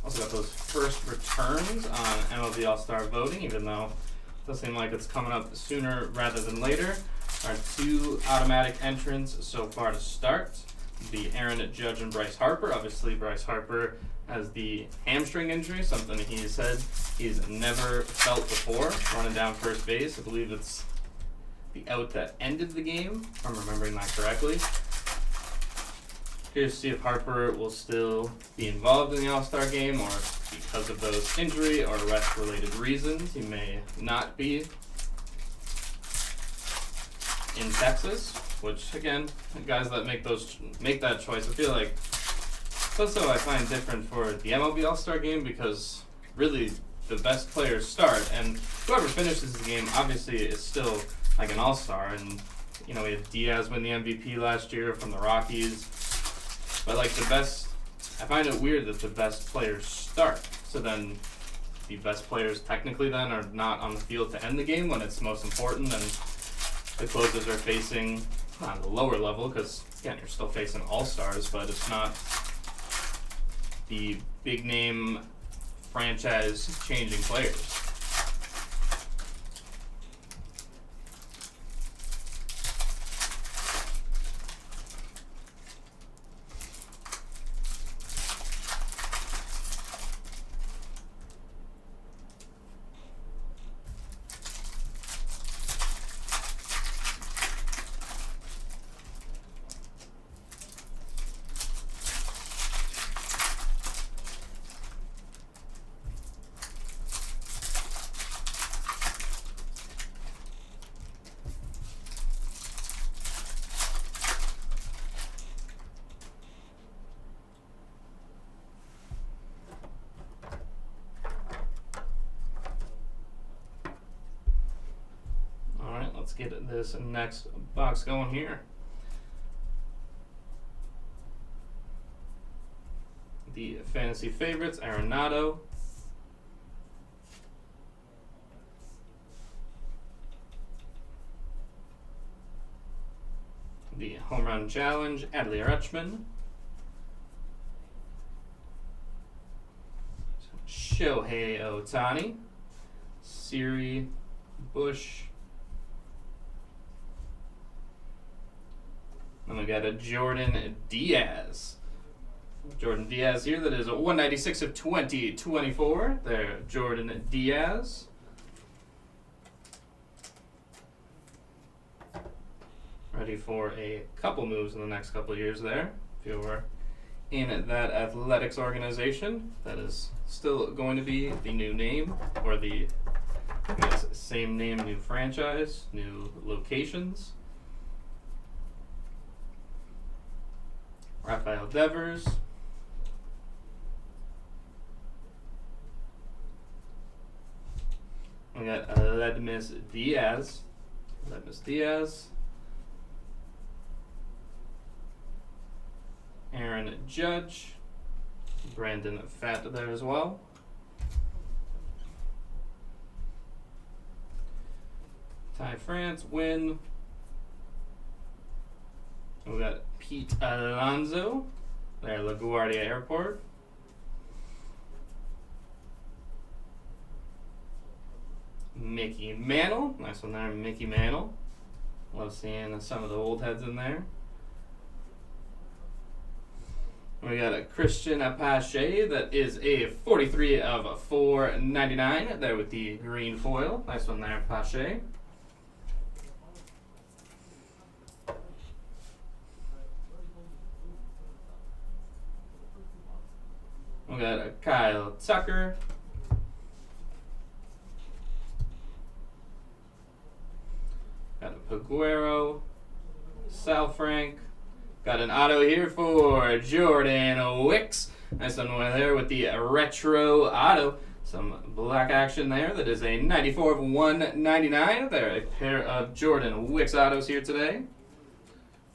Also got those first returns on MLB All-Star voting, even though it does seem like it's coming up sooner rather than later. Our 2 automatic entrants so far to start. The Aaron Judge and Bryce Harper. Obviously, Bryce Harper has the hamstring injury, something he said he's never felt before, running down first base. I believe it's the out that ended the game, if I'm remembering that correctly. Curious to see if Harper will still be involved in the All-Star game, or because of those injury or rest-related reasons, he may not be in Texas. Which, again, guys that make that choice, I feel like it's also I find different for the MLB All-Star game, because really the best players start, and whoever finishes the game obviously is still like an all-star. And we had Diaz win the MVP last year from the Rockies, but like I find it weird that the best players start, so then the best players technically then are not on the field to end the game when it's most important, and the closers are facing on the lower level, because again, you're still facing all-stars, but it's not the big name franchise changing players. Let's get this next box going here. The fantasy favorites, Arenado. The home run challenge, Adley Rutschman. Shohei Ohtani. Siri Bush. And we got a Jordan Diaz. Jordan Diaz here, that is a 196 of 2024. There, Jordan Diaz. Ready for a couple moves in the next couple years there. If you were in that athletics organization, that is still going to be the new name, or the same name, new franchise, new locations. Rafael Devers. We got Ledmus Diaz. Aaron Judge. Brandon Pfaadt there as well. Ty France, win. We got Pete Alonso there, LaGuardia Airport. Mickey Mantle, nice one there, Mickey Mantle. Love seeing some of the old heads in there. We got a Christian Apache, that is a 43 of 499 there with the green foil. Nice one there, Apache. We got a Kyle Tucker. Got a Peguero. Sal Frank. Got an auto here for Jordan Wicks. Nice one there with the retro auto. Some black action there. That is a 94 of 199. There, a pair of Jordan Wicks autos here today.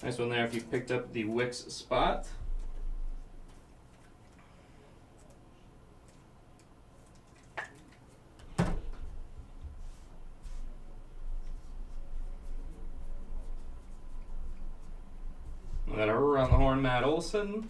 Nice one there if you picked up the Wicks spot. We got a around the horn, Matt Olson.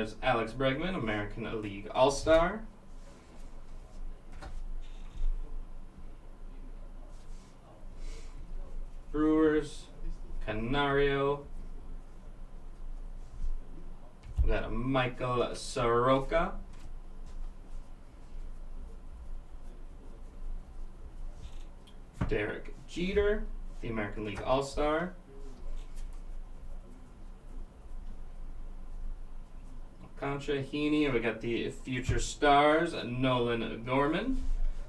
there's Alex Bregman, American League All-Star. Brewers, Canario. We got a Michael Soroka. Derek Jeter, the American League All-Star. Concha Heaney, we got the Future Stars, Nolan Gorman.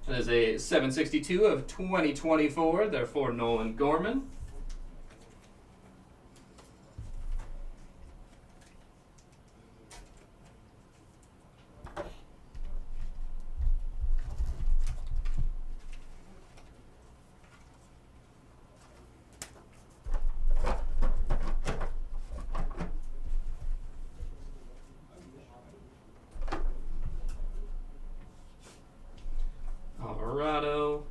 That is a 762 of 2024, therefore Nolan Gorman. Alvarado.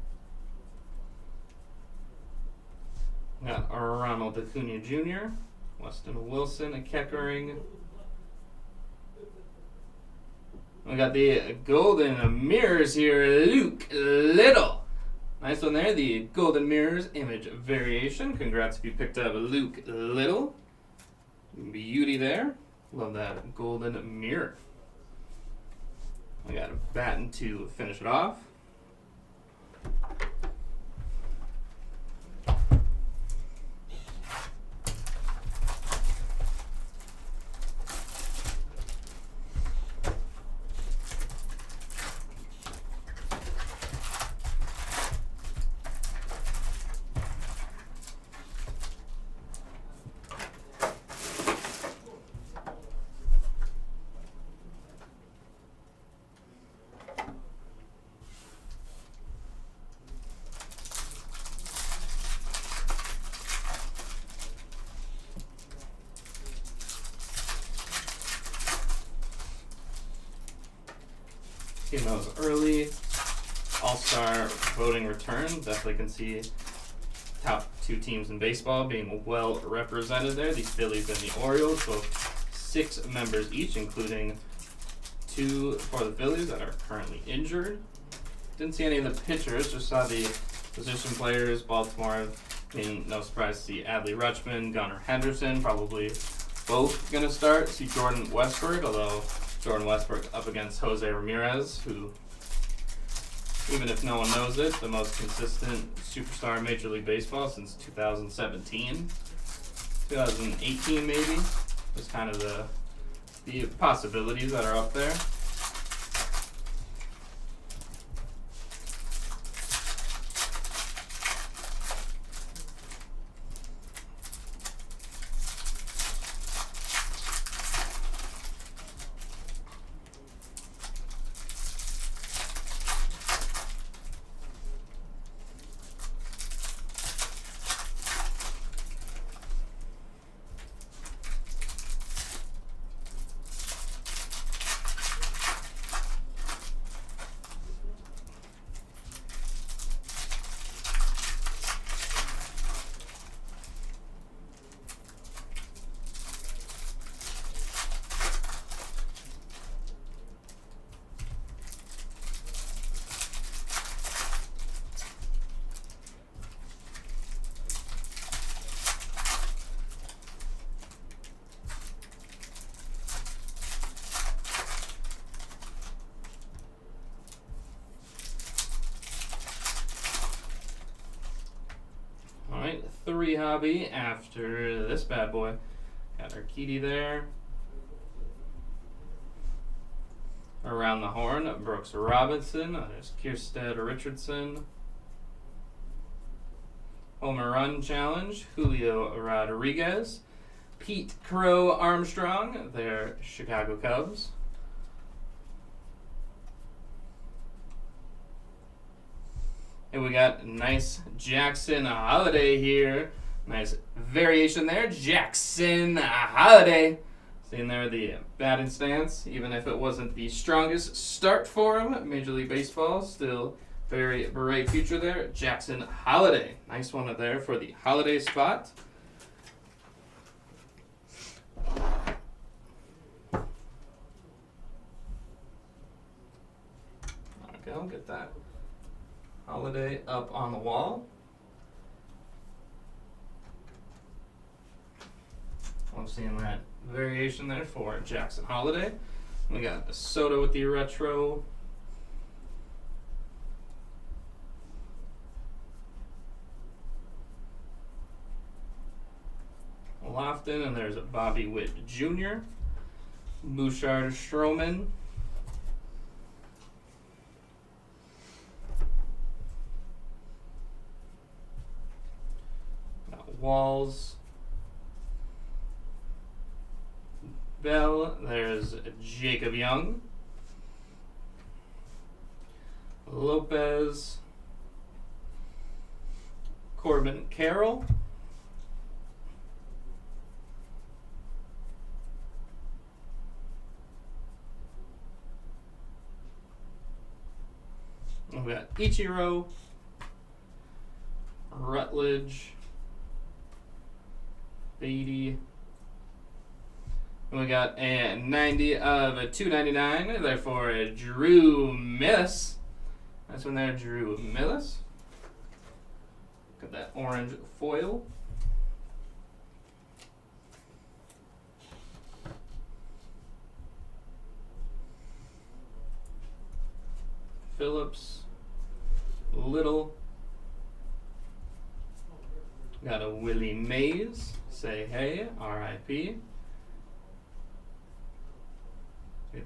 Got Ronald Acuna Jr., Weston Wilson, a Keckering. We got the Golden Mirrors here, Luke Little. Nice one there, the Golden Mirrors image variation. Congrats if you picked up Luke Little. Beauty there. Love that golden mirror. We got a Batten to finish it off. Seeing those early All-Star voting return, definitely can see top two teams in baseball being well represented there. The Phillies and the Orioles, both 6 members each, including 2 for the Phillies that are currently injured. Didn't see any of the pitchers, just saw the position players. Baltimore, I mean, no surprise to see Adley Rutschman, Gunnar Henderson, probably both going to start. See Jordan Westburg, although Jordan Westburg up against Jose Ramirez, who, even if no one knows it, the most consistent superstar in Major League Baseball since 2017. 2018 maybe, was kind of the possibilities that are up there. Alright, 3 hobby after this bad boy. Got Urquidy there. Around the horn, Brooks Robinson. There's Kierstead Richardson. Home run challenge, Julio Rodriguez. Pete Crow Armstrong, their Chicago Cubs. And we got nice Jackson Holiday here. Nice variation there. Jackson Holiday. Seeing there the batting stance, even if it wasn't the strongest start for him. Major League Baseball, still very bright future there. Jackson Holiday. Nice one there for the holiday spot. go. Get that holiday up on the wall. I'm seeing that variation there for Jackson Holiday. We got a Soto with the retro. Lofton, and there's a Bobby Witt Jr. Bouchard Stroman. Got Walls. Bell. There's Jacob Young. Lopez. Corbin Carroll. We got Ichiro, Rutledge, Beatty. And we got a 90 of a 299, therefore a Drew Millis. That's one there, Drew Millis. Got that orange foil. Phillips, Little. Got a Willie Mays, say hey, R.I.P.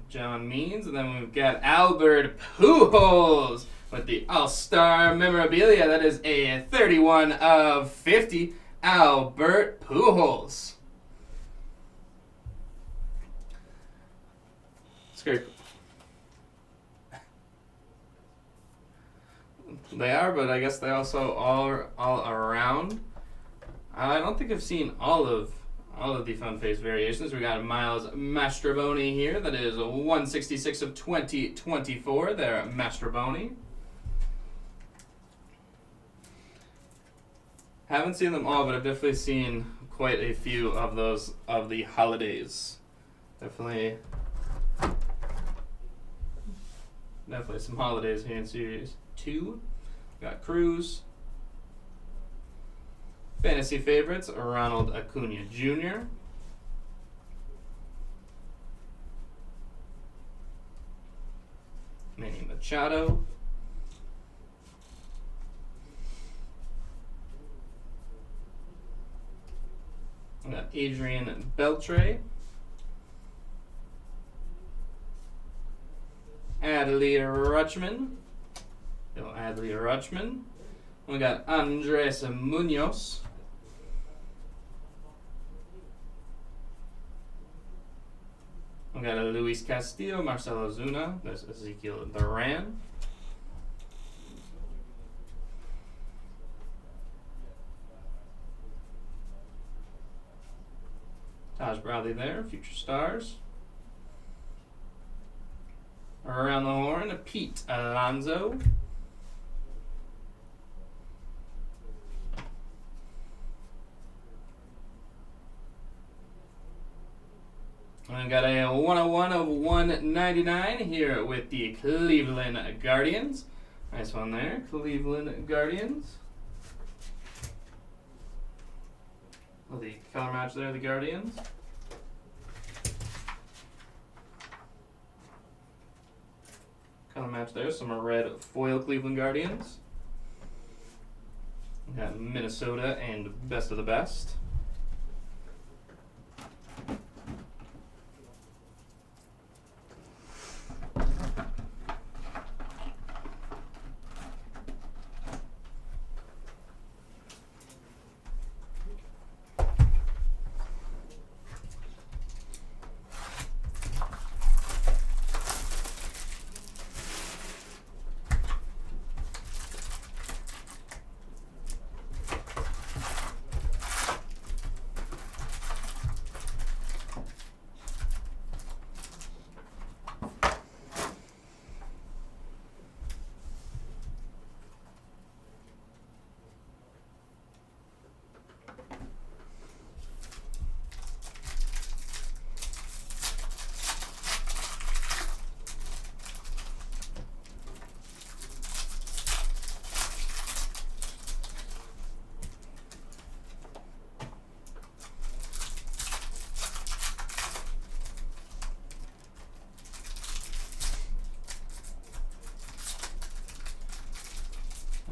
John Means, and then we've got Albert Pujols with the All-Star memorabilia. That is a 31 of 50, Albert Pujols. It's great. They are, but I guess they also are all around. I don't think I've seen all of the Fun Face variations. We got Miles Mastrobuoni here. That is a 166 of 2024. There, Mastrobuoni. Haven't seen them all, but I've definitely seen quite a few of those of the holidays. Definitely some holidays here in Series 2. Got Cruz. Fantasy favorites, Ronald Acuna Jr. Manny Machado. We got Adrian Beltre. Adley Rutschman. Adley Rutschman. We got Andres Munoz. We got a Luis Castillo, Marcelo Zuna. There's Ezekiel Duran. Taj Bradley there, Future Stars. Around the horn, Pete Alonso. I got a 101 of 199 here with the Cleveland Guardians. Nice one there, Cleveland Guardians. Oh, the color match there, the Guardians. Color match there, some red foil Cleveland Guardians. We got Minnesota and Best of the Best.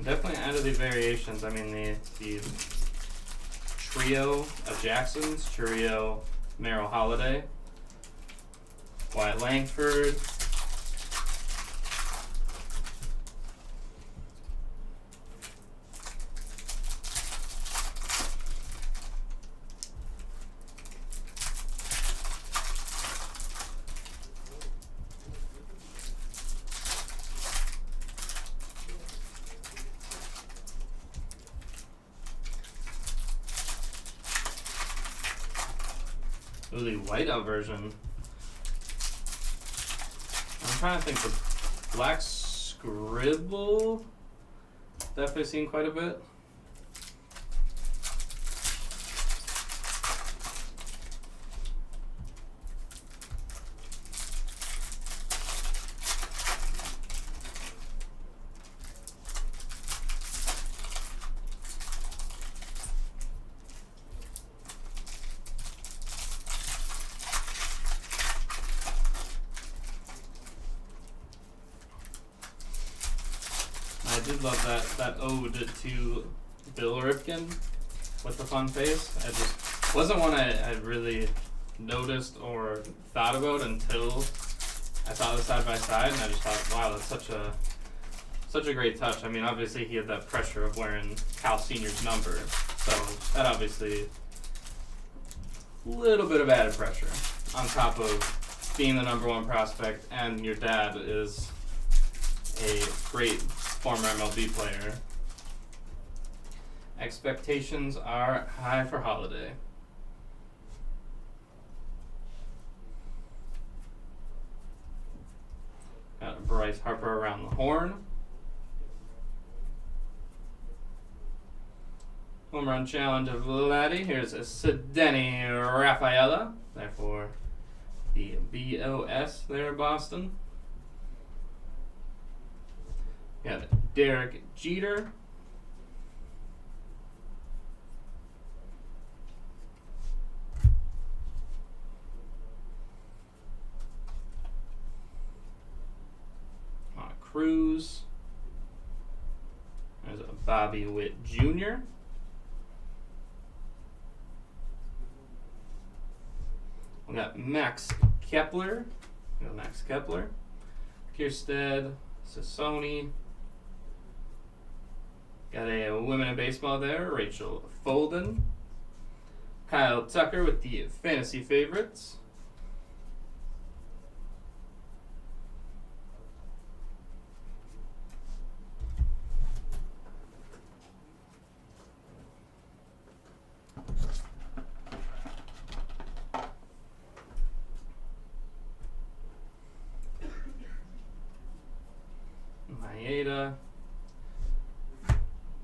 definitely out of the variations. I mean, the trio of Jacksons, Chourio, Merrill Holiday, Wyatt Langford, the whiteout version. I'm trying to think. The black scribble definitely seen quite a bit. I did love that ode to Bill Ripken with the fun face. It just wasn't one I really noticed or thought about until I saw the side by side, and I just thought, wow, that's such a great touch. I mean, obviously he had that pressure of wearing Cal Senior's number, so that obviously a little bit of added pressure on top of being the #1 prospect, and your dad is a great former MLB player. Expectations are high for Holiday. Got Bryce Harper around the horn. Home run challenge of Vladdy. Here's a Cedeni Rafaela. Therefore, the BOS there in Boston. Got Derek Jeter. Cruz. There's a Bobby Witt Jr. We got Max Kepler. Kierstead, Sassoni. Got a women in baseball there, Rachel Folden. Kyle Tucker with the fantasy favorites. Maeda,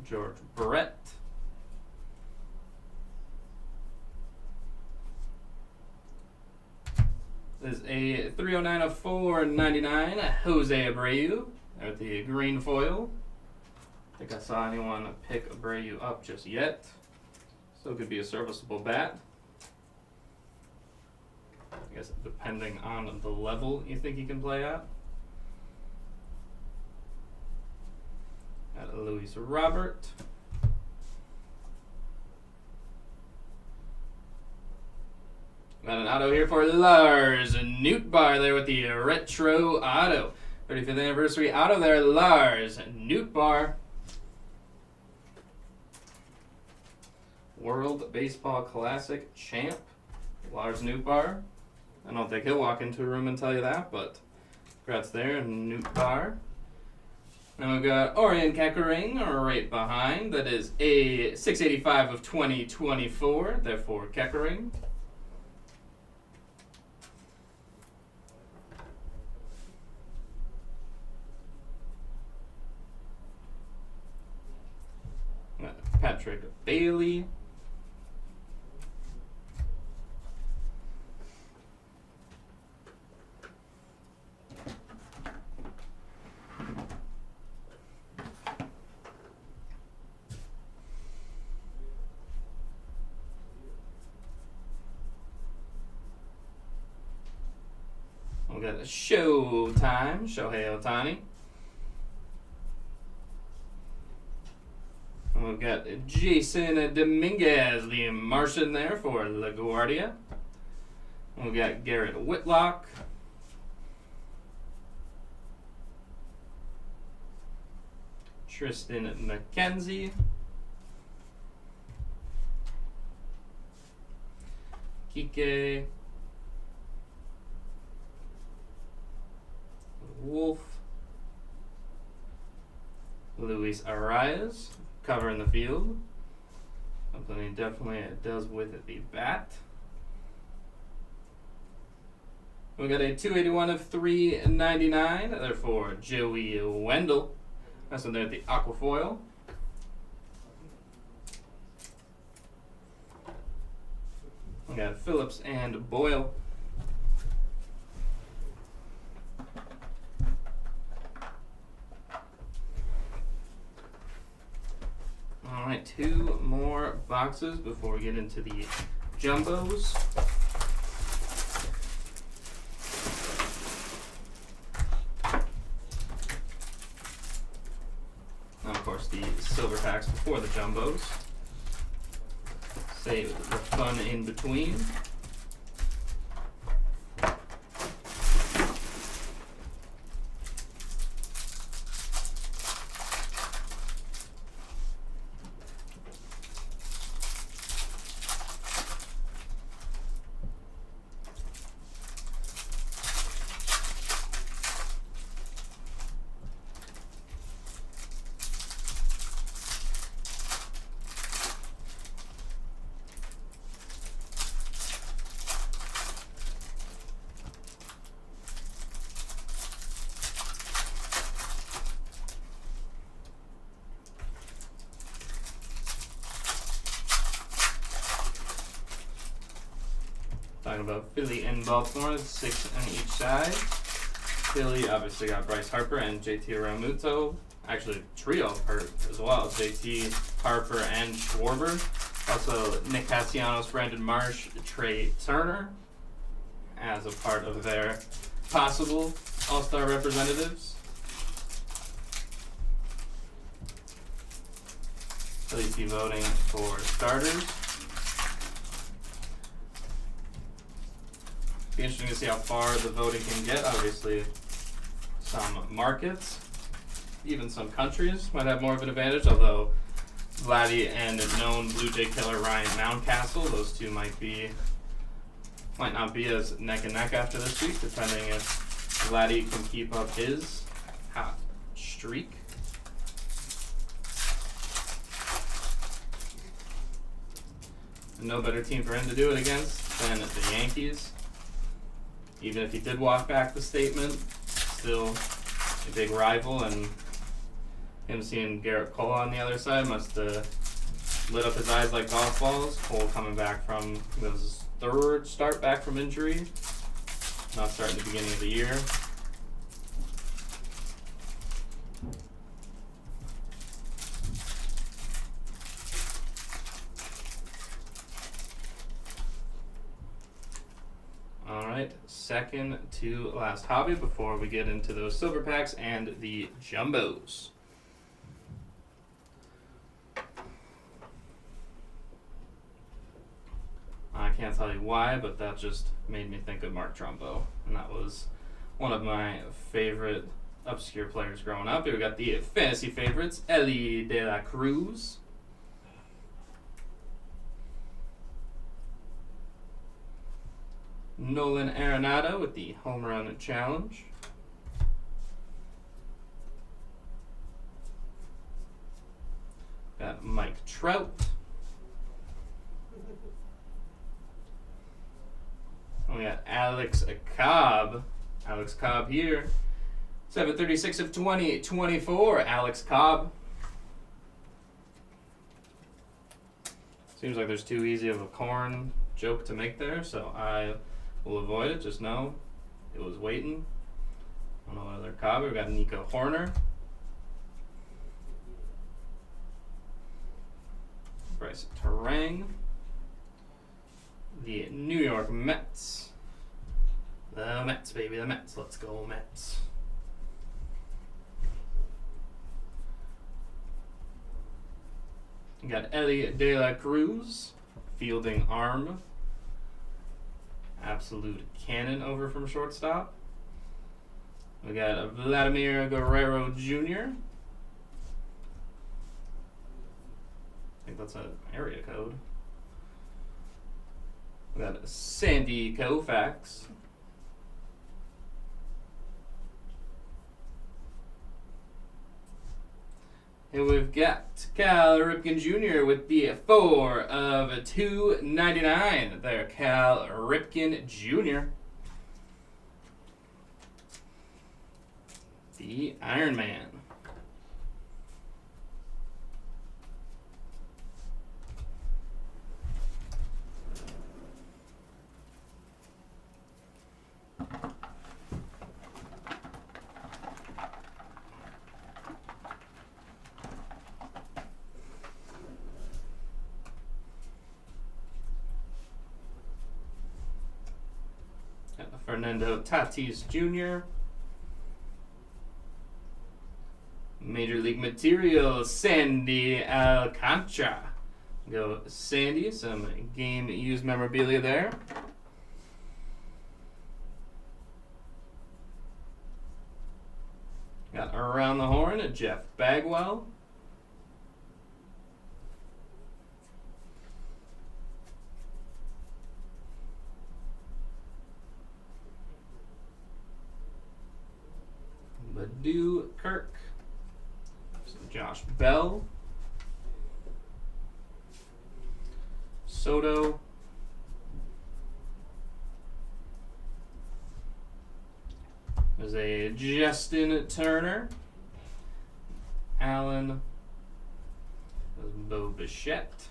George Brett, there's a 309 of 499 Jose Abreu at the green foil. I think I saw anyone pick Abreu up just yet. Still could be a serviceable bat. I guess depending on the level you think he can play at. Got Luis Robert. Got an auto here for Lars Nootbaar there with the retro auto. 35th anniversary auto there, Lars Nootbaar. World Baseball Classic champ, Lars Nootbaar. I don't think he'll walk into a room and tell you that, but congrats there, Nootbaar. Then we've got Orion Kekering right behind. That is a 685 of 2024. Therefore, Kekering. Patrick Bailey. We got Showtime, Shohei Ohtani. We've got Jason Dominguez, the Martian there for LaGuardia. We've got Garrett Whitlock. Tristan McKenzie. Kike. Wolf. Luis Arias covering the field. Something he definitely does with the bat. We got a 281 of 399. Therefore, Joey Wendell. That's in there at the Aquafoil. We got Phillips and Boyle. All right, 2 more boxes before we get into the jumbos. And of course, the silver packs before the jumbos. Save the fun in between. Talking about Philly and Baltimore, 6 on each side. Philly obviously got Bryce Harper and JT Realmuto. Actually, trio hurt as well. JT, Harper, and Schwarber. Also, Nick Castellanos, Brandon Marsh, Trey Turner as a part of their possible All-Star representatives. Philly's be voting for starters. Be interesting to see how far the voting can get. Obviously, some markets, even some countries might have more of an advantage, although Vladdy and known Blue Jay killer Ryan Mountcastle, those two might not be as neck and neck after this week, depending if Vladdy can keep up his hot streak. And no better team for him to do it against than the Yankees. Even if he did walk back the statement, still a big rival, and him seeing Garrett Cole on the other side must have lit up his eyes like golf balls. Cole coming back from his 3rd start back from injury, not starting the beginning of the year. Alright, second to last hobby before we get into those silver packs and the jumbos. I can't tell you why, but that just made me think of Mark Trumbo. And that was one of my favorite obscure players growing up. Here we got the fantasy favorites, Elly De La Cruz. Nolan Arenado with the home run challenge. Got Mike Trout. And we got Alex Cobb. Alex Cobb here. 736 of 2024. Alex Cobb. Seems like there's too easy of a corn joke to make there, so I will avoid it. Just know it was waiting. I don't know what other Cobb. We've got Nico Horner. Bryce Terang. The New York Mets. The Mets, baby, the Mets. Let's go, Mets. We got Ellie De La Cruz, fielding arm. Absolute cannon over from shortstop. We got Vladimir Guerrero Jr. I think that's an area code. We got Sandy Koufax. And we've got Cal Ripken Jr. with the 4 of 299. There, Cal Ripken Jr. The Iron Man. Fernando Tatis Jr. Major League Material, Sandy Alcantara. Go Sandy, some game used memorabilia there. Got Around the Horn, Jeff Bagwell. Badu Kirk. Josh Bell. Soto. There's a Justin Turner. Allen. There's Bo Bichette.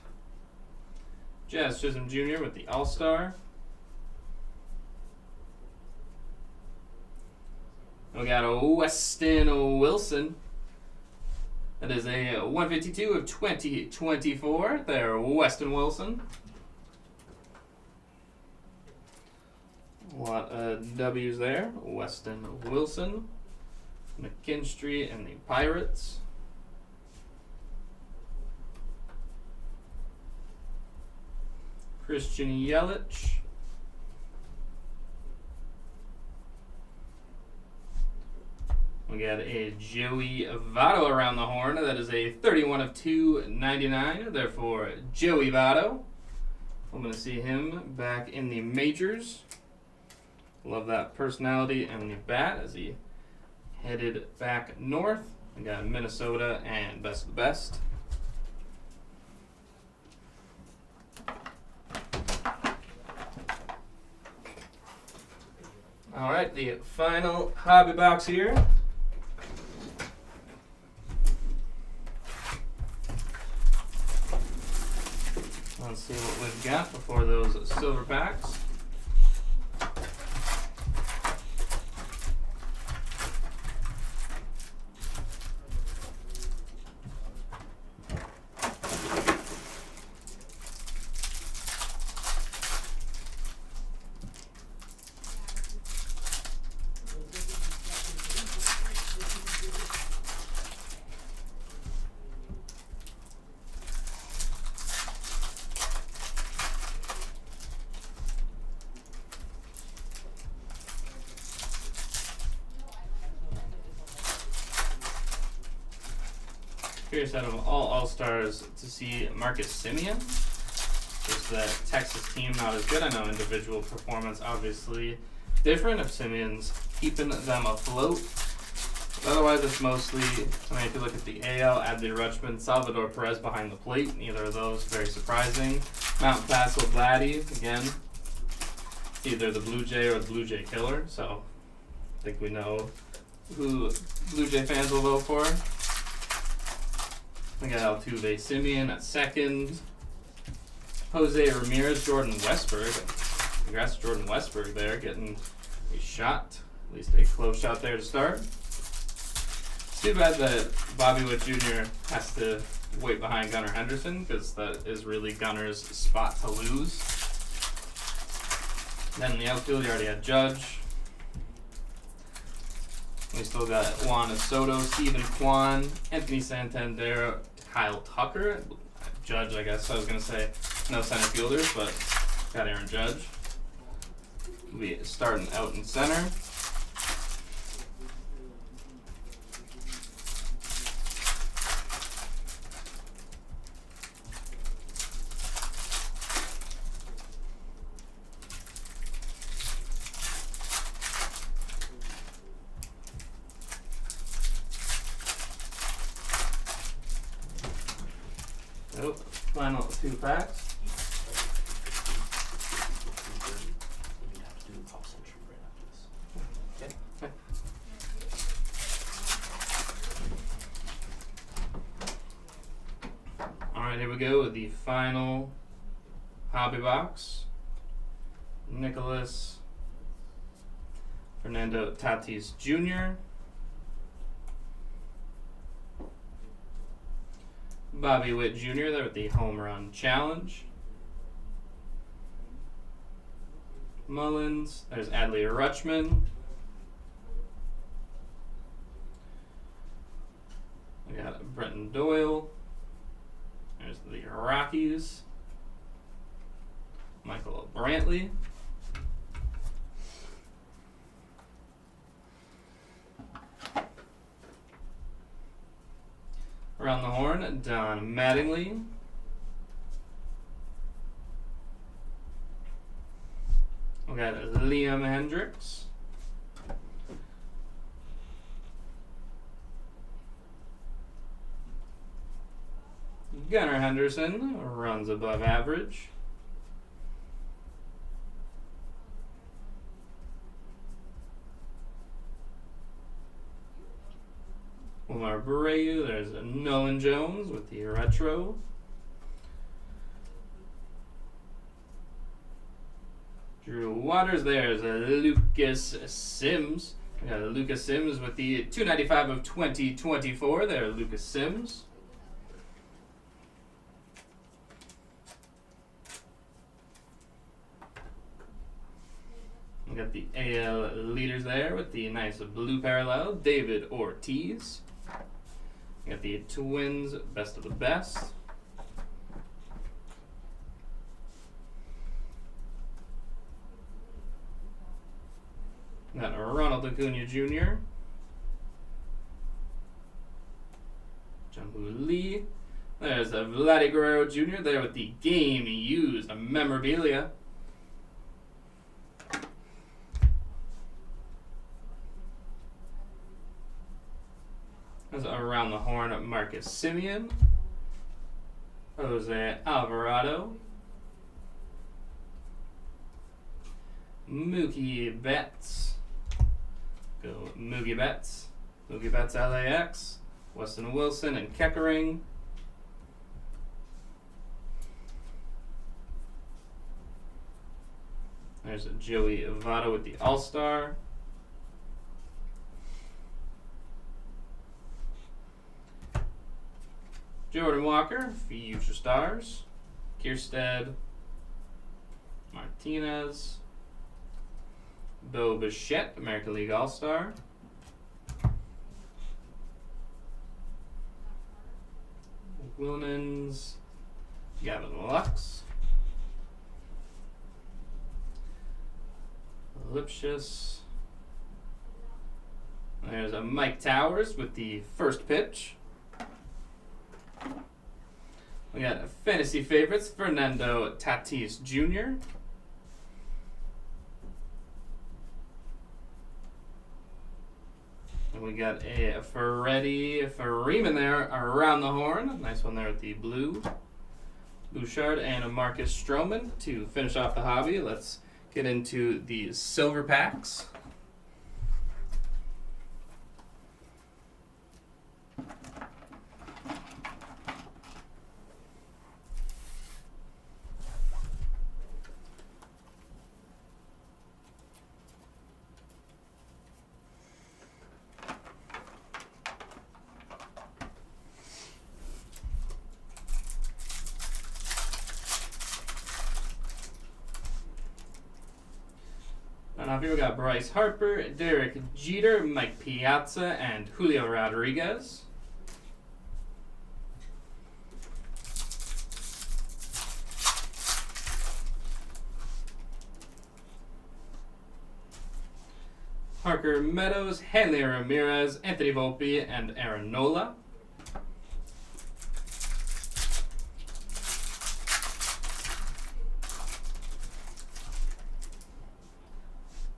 Jazz Chisholm Jr. with the All-Star. We got a Weston Wilson. That is a 152 of 2024. There, Weston Wilson. A lot of W's there. Weston Wilson. McKinstry and the Pirates. Christian Yelich. We got a Joey Votto around the horn. That is a 31 of 299. Therefore, Joey Votto. I'm going to see him back in the majors. Love that personality and the bat as he headed back north. We got Minnesota and best of the best. All right, the final hobby box here. Let's see what we've got before those silver packs. Curious out of all All-Stars to see Marcus Semien. Just that Texas team not as good. I know individual performance obviously different if Semien's keeping them afloat. But otherwise it's mostly, I mean, if you look at the AL, Adley Rutschman, Salvador Perez behind the plate. Neither of those very surprising. Mount Passel Vladdy, again, it's either the Blue Jay or the Blue Jay killer. So I think we know who Blue Jay fans will vote for. We got Altuve Semien at second. Jose Ramirez, Jordan Westburg. Congrats to Jordan Westburg there, getting a shot, at least a close shot there to start. It's too bad that Bobby Witt Jr. has to wait behind Gunnar Henderson, because that is really Gunner's spot to lose. Then in the outfield, you already had Judge. We still got Juan Soto, Steven Kwan, Anthony Santander, Kyle Tucker. I Judge, I guess. I was going to say no center fielders, but got Aaron Judge. We'll be starting out in center. Oh, final 2 packs. Alright, here we go with the final hobby box. Nicholas Fernando Tatis Jr. Bobby Witt Jr. there with the home run challenge. Mullins. There's Adley Rutschman. We got Brenton Doyle. There's the Rockies. Michael Brantley. Around the horn, Don Mattingly. We got Liam Hendricks. Gunnar Henderson runs above average. Omar Abreu, there's Nolan Jones with the retro. Drew Waters, there's Lucas Sims. We got Lucas Sims with the 295 of 2024. There, Lucas Sims. We got the AL leaders there with the nice blue parallel, David Ortiz. We got the Twins, best of the best. We got Ronald Acuna Jr. Jung-Hoo Lee. There's a Vladdy Guerrero Jr. there with the game used memorabilia. There's around the horn, Marcus Semien. Jose Alvarado. Mookie Betts. Go Mookie Betts. Mookie Betts LAX. Weston Wilson and Keckering. There's Joey Votto with the All-Star. Jordan Walker, Future Stars. Kierstead. Martinez. Bo Bichette, American League All-Star. Wilnens. Gavin Lux. Lipschitz. There's a Mike Towers with the first pitch. We got fantasy favorites, Fernando Tatis Jr. And we got a Freddie Freeman there around the horn. Nice one there with the blue. Bouchard and a Marcus Stroman to finish off the hobby. Let's get into the silver packs. And up here we got Bryce Harper, Derek Jeter, Mike Piazza, and Julio Rodriguez. Parker Meadows, Hanley Ramirez, Anthony Volpe, and Aaron Nola.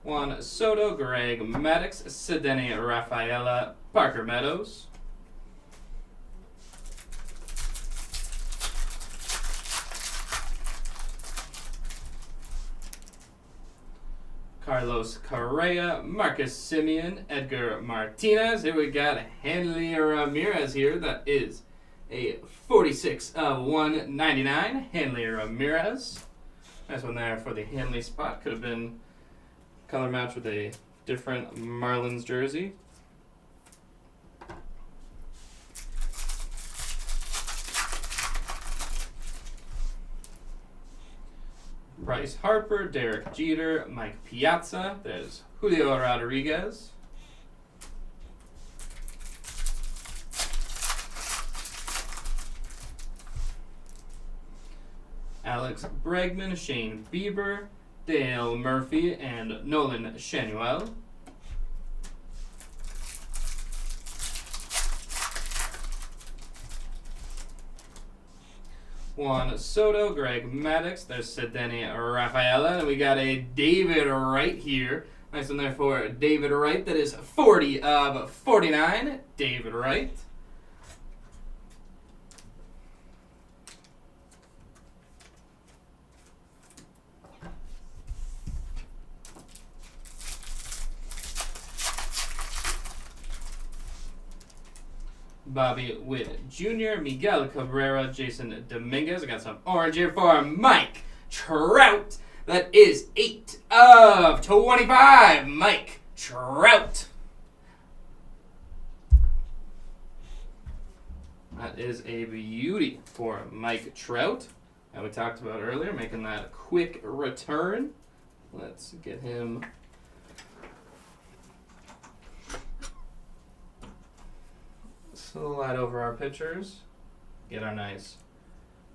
Juan Soto, Greg Maddux, Ceddanne Rafaela, Parker Meadows. Carlos Correa, Marcus Semien, Edgar Martinez. Here we got Hanley Ramirez here. That is a 46 of 199. Hanley Ramirez. Nice one there for the Hanley spot. Could have been color match with a different Marlins jersey. Bryce Harper, Derek Jeter, Mike Piazza. There's Julio Rodriguez. Alex Bregman, Shane Bieber, Dale Murphy, and Nolan Shanuel. Juan Soto, Greg Maddux, there's Ceddanne Rafaela, and we got a David Wright here. Nice one there for David Wright. That is 40 of 49. David Wright. Bobby Witt Jr., Miguel Cabrera, Jason Dominguez. I got some orange here for Mike Trout. That is 8 of 25. Mike Trout. That is a beauty for Mike Trout. That we talked about earlier, making that quick return. Let's get him. Slide over our pictures. Get our nice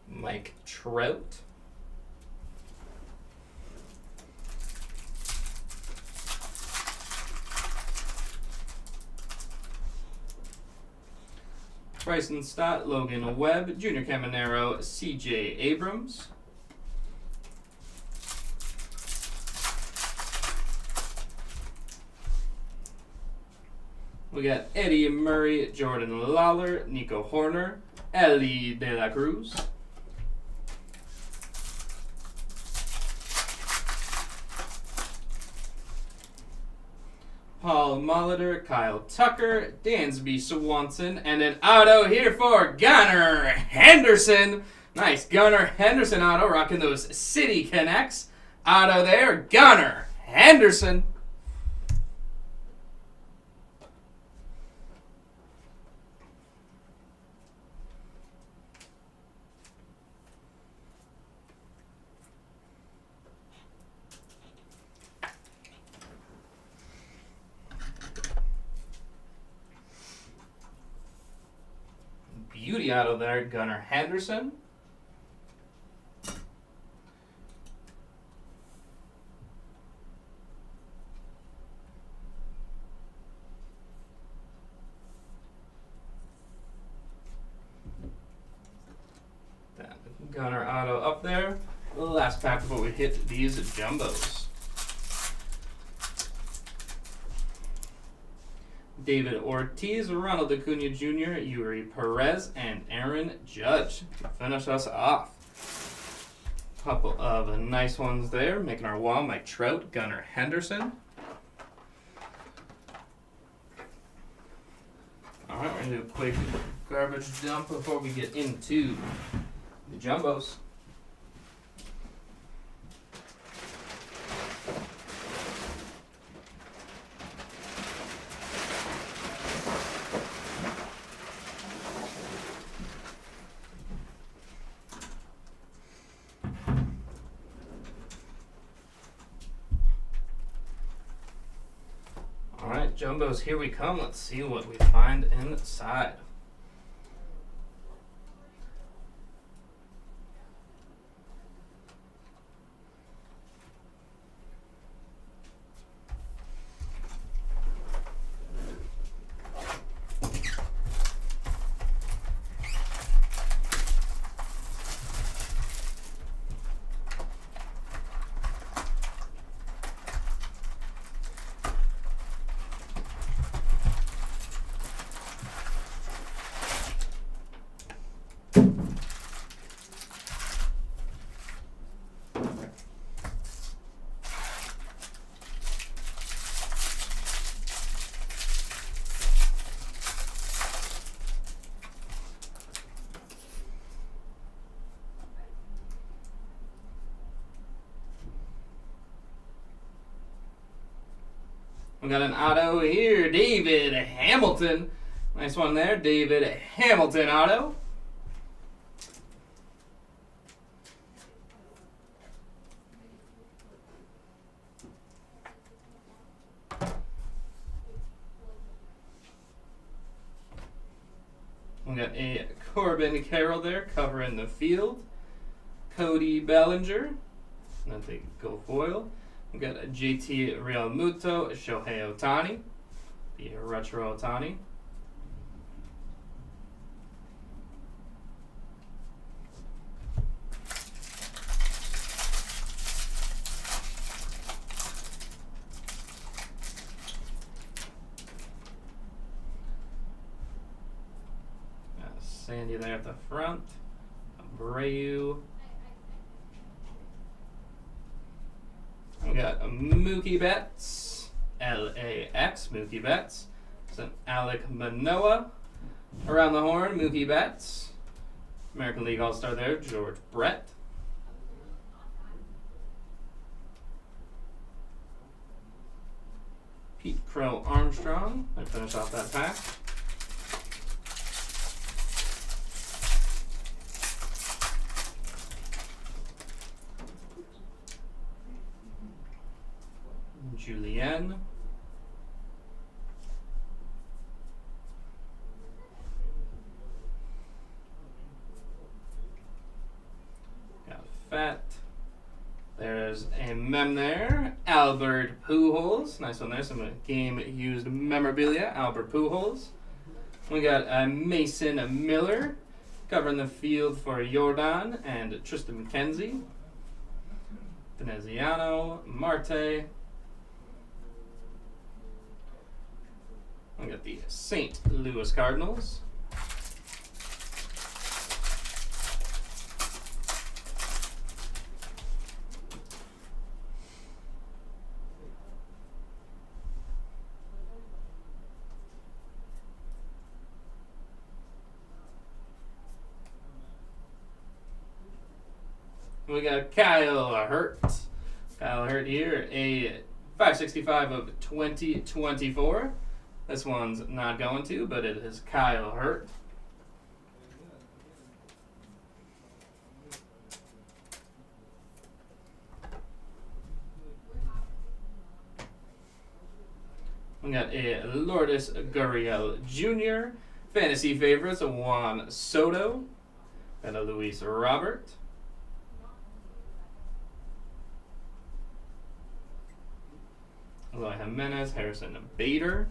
Mike Trout. Bryson Stott, Logan Webb, Junior Caminero, C.J. Abrams. We got Eddie Murray, Jordan Lawler, Nico Horner, Ellie De La Cruz. Paul Molitor, Kyle Tucker, Dansby Swanson, and an auto here for Gunnar Henderson. Nice Gunnar Henderson auto, rocking those City Connects. Auto there, Gunnar Henderson. Beauty out of there, Gunnar Henderson. That Gunnar auto up there. The last pack before we hit these jumbos. David Ortiz, Ronald Acuna Jr., Yuri Perez, and Aaron Judge to finish us off. Couple of nice ones there, making our wall. Mike Trout, Gunnar Henderson. All right, we're going to do a quick garbage dump before we get into the jumbos. Alright, jumbos, here we come. Let's see what we find inside. We got an auto here, David Hamilton. Nice one there, David Hamilton auto. We got a Corbin Carroll there covering the field. Cody Bellinger. Nothing go foil. We got a JT Realmuto, Shohei Ohtani. The retro Ohtani. Sandy there at the front. Abreu. We got a Mookie Betts. LAX, Mookie Betts. It's an Alek Manoah. Around the horn, Mookie Betts. American League All-Star there, George Brett. Pete Crow Armstrong. I finish off that pack. Julien. Got Fat. There's a mem there. Albert Pujols. Nice one there. Some game-used memorabilia. Albert Pujols. We got Mason Miller covering the field for Jordan and Tristan McKenzie. Veneziano. Marte. We got the St. Louis Cardinals. We got Kyle Hurt. Kyle Hurt here, a 565 of 2024. This one's not going to, but it is Kyle Hurt. We got a Lourdes Gurriel Jr. Fantasy favorites, Juan Soto. And a Luis Robert. Eloy Jimenez, Harrison Bader.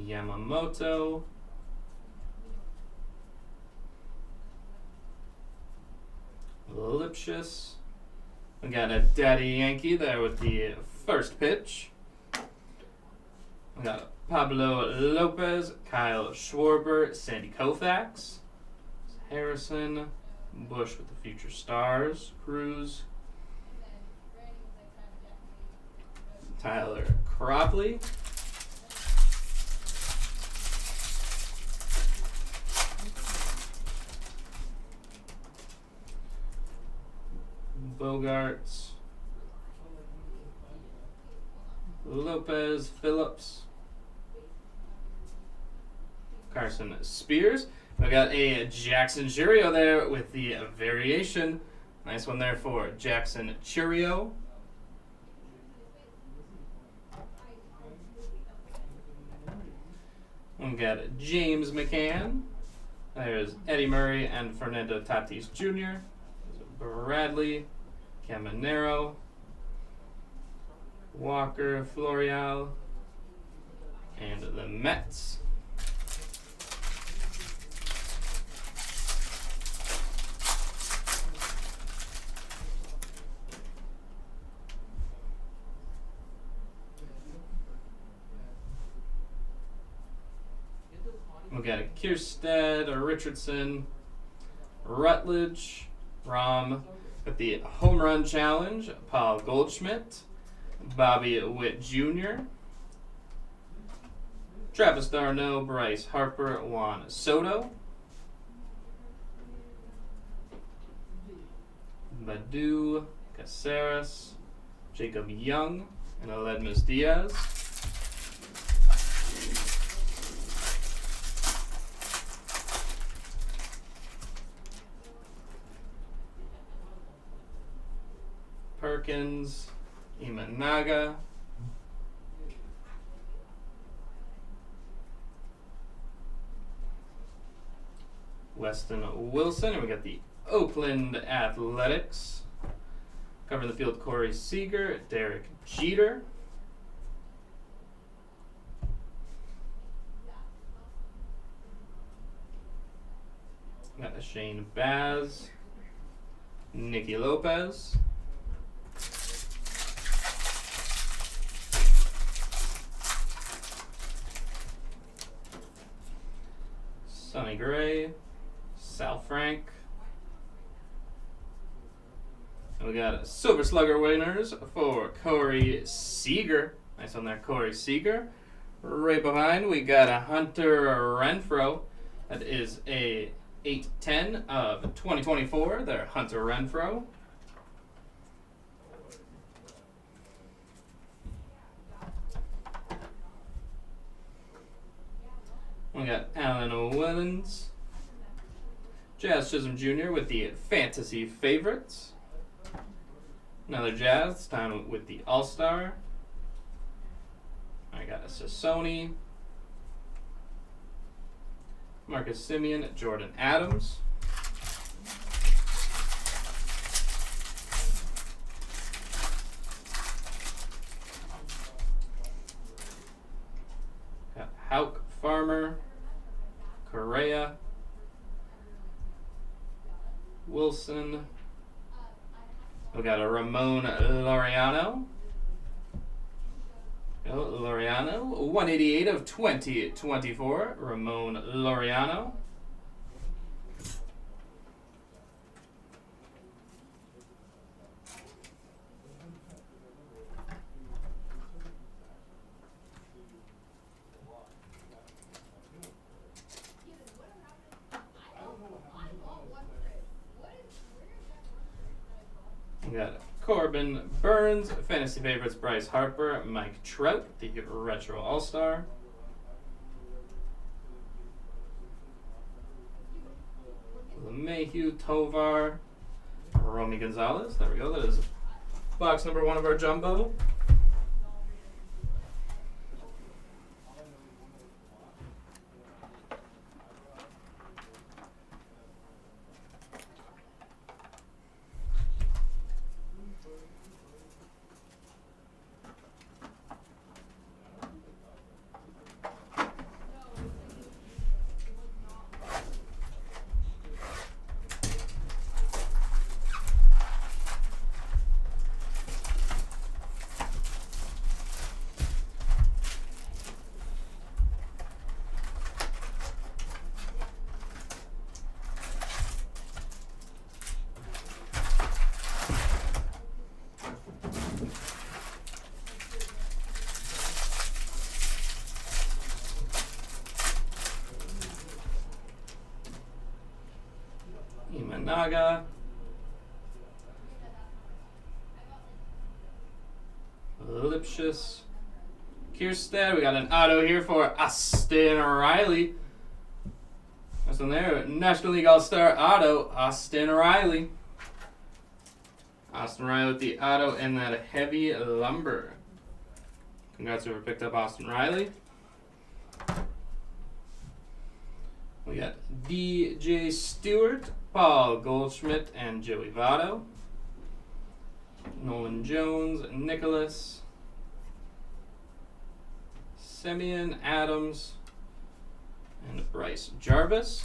Yamamoto. Lipschitz. We got a Daddy Yankee there with the first pitch. We got Pablo Lopez, Kyle Schwarber, Sandy Koufax, Harrison, Bush with the future stars, Cruz, Tyler Cropley. Bogarts, Lopez, Phillips, Carson Spears. We got a Jackson Churio there with the variation. Nice one there for Jackson Churio. We got James McCann. There's Eddie Murray and Fernando Tatis Jr. Bradley, Caminero, Walker, Florial, and the Mets. We got a Kierstead, a Richardson, Rutledge, Rom with the home run challenge, Paul Goldschmidt, Bobby Witt Jr., Travis d'Arnaud, Bryce Harper, Juan Soto, Badu, Caceres, Jacob Young, and Aledmus Diaz. Perkins, Imanaga, Weston Wilson, and we got the Oakland Athletics. Covering the field, Corey Seager, Derek Jeter. Got a Shane Baz, Nicky Lopez. Sonny Gray, Sal Frank. And we got Silver Slugger winners for Corey Seager. Nice on there, Corey Seager. Right behind, we got a Hunter Renfroe. That is a 8-10 of 2024. There, Hunter Renfroe. We got Alan Willens, Jazz Chisholm Jr. with the Fantasy Favorites. Another Jazz, time with the All-Star. I got a Sassoni, Marcus Simeon, Jordan Adams. Got Houck Farmer, Correa, Wilson. We got a Ramon Laureano. Laureano, 188 of 2024. Ramon Laureano. We got Corbin Burns, Fantasy Favorites, Bryce Harper, Mike Trout, the Retro All-Star. LeMahieu, Tovar, Romy Gonzalez. There we go. That is box number 1 of our jumbo. Imanaga, Lipschitz, Kierstead. We got an auto here for Austin Riley. That's on there. National League All-Star auto, Austin Riley. Austin Riley with the auto and that heavy lumber. Congrats whoever picked up Austin Riley. We got DJ Stewart, Paul Goldschmidt, and Joey Votto. Nolan Jones, Nicholas, Simeon Adams, and Bryce Jarvis.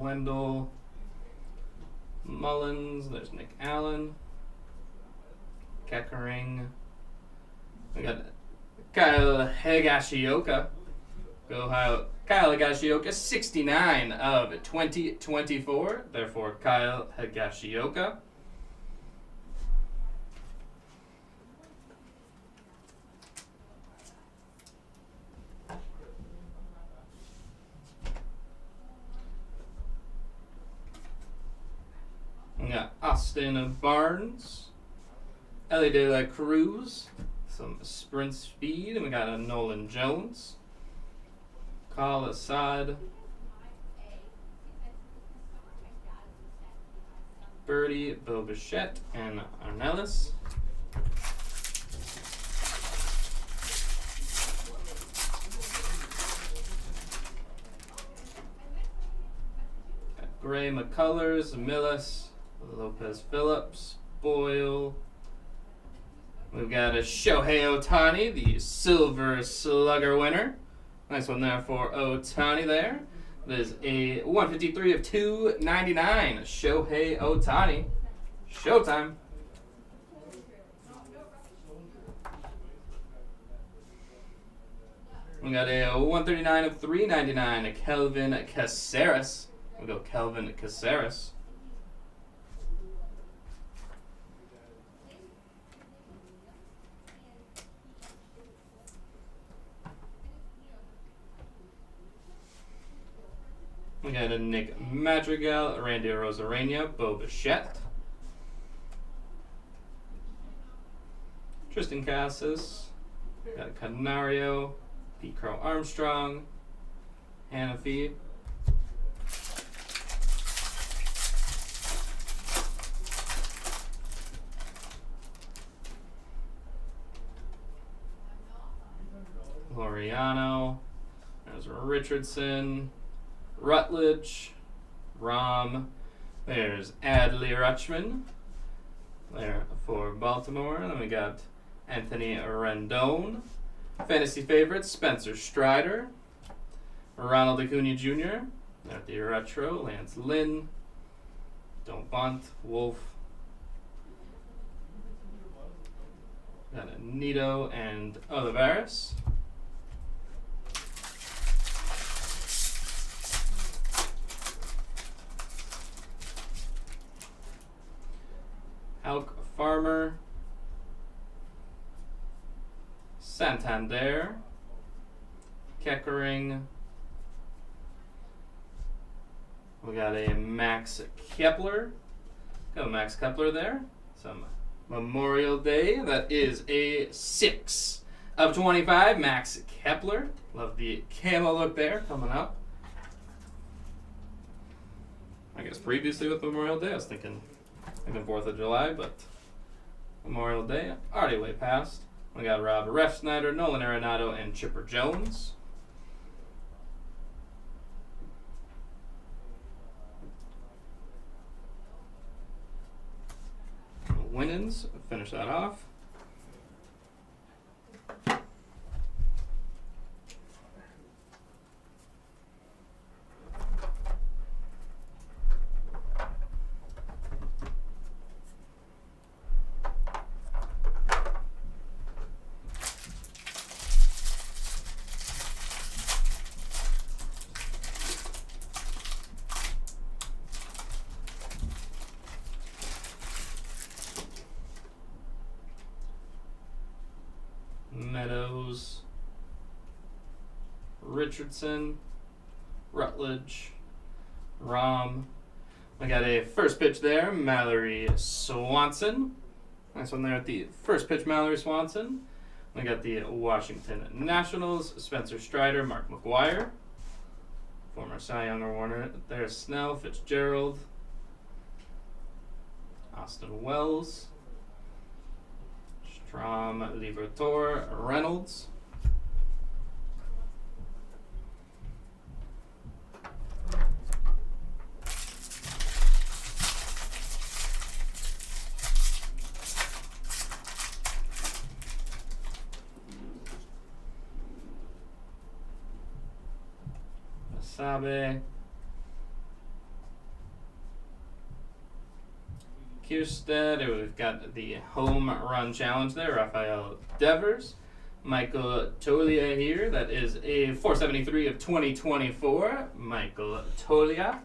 Wendell, Mullins. There's Nick Allen, Keckering. We got Kyle Higashioka. Kyle Higashioka, 69 of 2024. Therefore, Kyle Higashioka. We got Austin Barnes, Ellie De La Cruz, some sprint speed, and we got a Nolan Jones, Kyle Assad, Birdie, Bo Bichette, and Arnellis. Got Gray McCullers, Millis, Lopez Phillips, Boyle. We've got a Shohei Ohtani, the Silver Slugger winner. Nice one there for Ohtani there. That is a 153 of 299. Shohei Ohtani. Showtime. We got a 139 of 399. Kelvin Caceres. We'll go Kelvin Caceres. We got a Nick Madrigal, Randy Rosarena, Bo Bichette, Tristan Cassis, got Canario, Pete Crow Armstrong, Hanafi, Laureano, there's Richardson, Rutledge, Rom, there's Adley Rutschman there for Baltimore. And then we got Anthony Rendon. Fantasy favorites, Spencer Strider, Ronald Acuna Jr., there at the retro, Lance Lynn, Don't Bunt, Wolf, got Nito and Olivares. Alk Farmer, Santander, Keckering. We got a Max Kepler. Got Max Kepler there. Some Memorial Day. That is a 6 of 25. Max Kepler. Love the camo look there coming up. I guess previously with Memorial Day, I was thinking 4th of July, but Memorial Day already way past. We got Rob Refsnyder, Nolan Arenado, and Chipper Jones. Winans, finish that off. Meadows, Richardson, Rutledge, Rom. We got a first pitch there, Mallory Swanson. Nice one there at the first pitch, Mallory Swanson. We got the Washington Nationals, Spencer Strider, Mark McGwire. Former Cy Young Award. There's Snell, Fitzgerald, Austin Wells, Strom, Liberatore, Reynolds. Sabe, Kierstead. We've got the home run challenge there, Rafael Devers. Michael Tolia here. That is a 473 of 2024. Michael Tolia.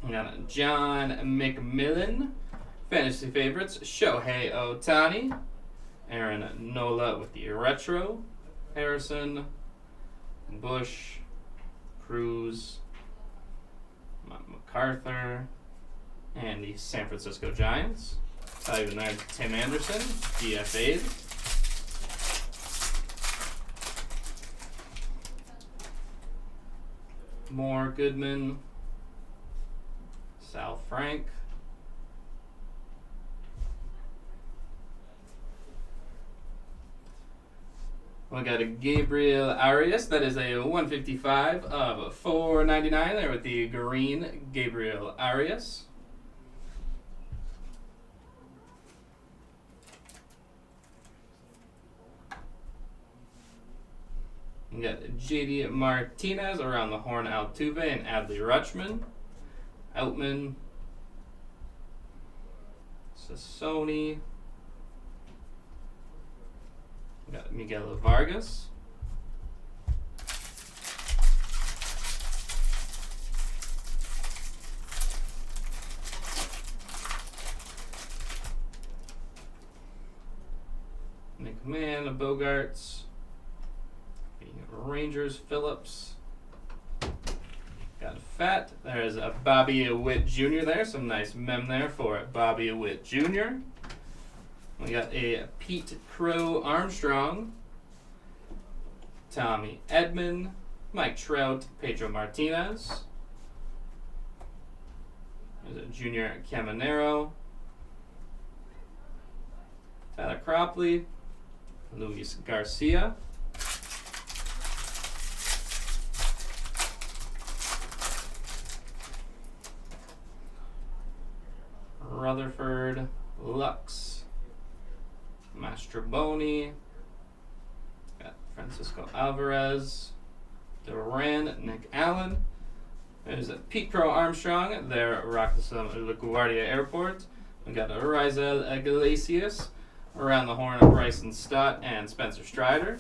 We got John McMillan. Fantasy favorites, Shohei Ohtani. Aaron Nola with the retro. Harrison, Bush, Cruz, MacArthur, and the San Francisco Giants. Even there, Tim Anderson, DFA'd. More Goodman, Sal Frank. We got a Gabriel Arias. That is a 155 of 499 there with the green Gabriel Arias. We got JD Martinez around the horn, Altuve and Adley Rutschman. Outman, Sassoni. We got Miguel Vargas. McMahon, Bogarts. Rangers, Phillips. Got Fat. There's a Bobby Witt Jr. there. Some nice mem there for Bobby Witt Jr. We got a Pete Crow Armstrong. Tommy Edman. Mike Trout. Pedro Martinez. There's a Junior Caminero. Tyler Cropley. Luis Garcia. Rutherford, Lux, Mastroboni, got Francisco Alvarez, Duran, Nick Allen. There's a Pete Crow Armstrong there, Rockland LaGuardia Airport. We got a Rizel Iglesias, around the horn of Bryson Stott and Spencer Strider.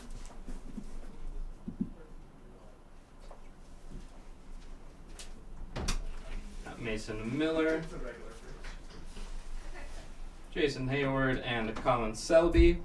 Got Mason Miller. Jason Hayward and Colin Selby.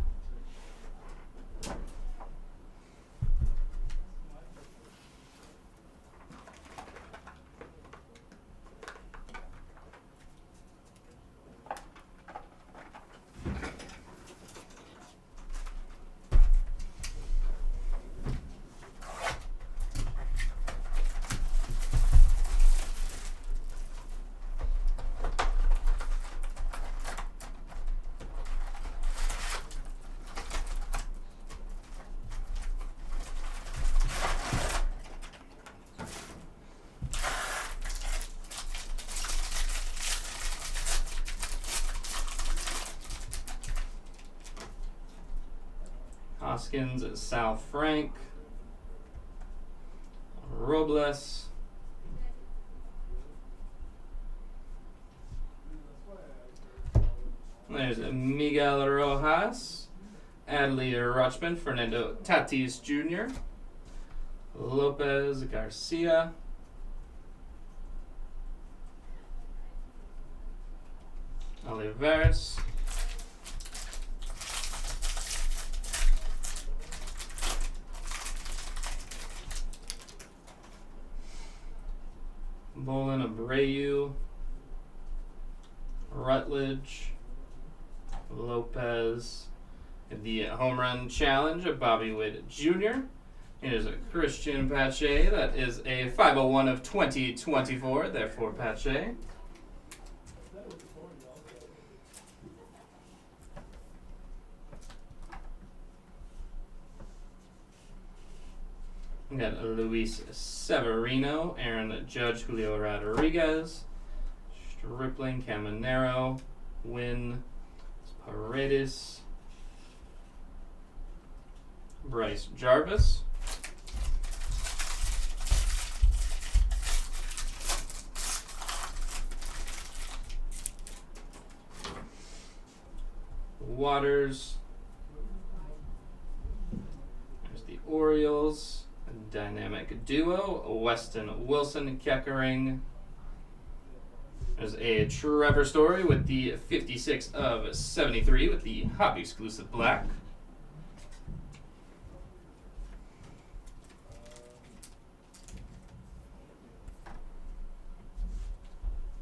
Hoskins, Sal Frank, Robles, there's Miguel Rojas, Adley Rutschman, Fernando Tatis Jr., Lopez Garcia, Olivares, Bolin Abreu, Rutledge, Lopez, the home run challenge of Bobby Witt Jr. Here's a Christian Pache. That is a 501 of 2024, therefore Pache. We got Luis Severino, Aaron Judge, Julio Rodriguez, Stripling, Caminero, Wynn, Paredes, Bryce Jarvis. Waters. There's the Orioles. A dynamic duo. Weston Wilson Keckering. There's a Trevor Story with the 56 of 73 with the hobby exclusive black.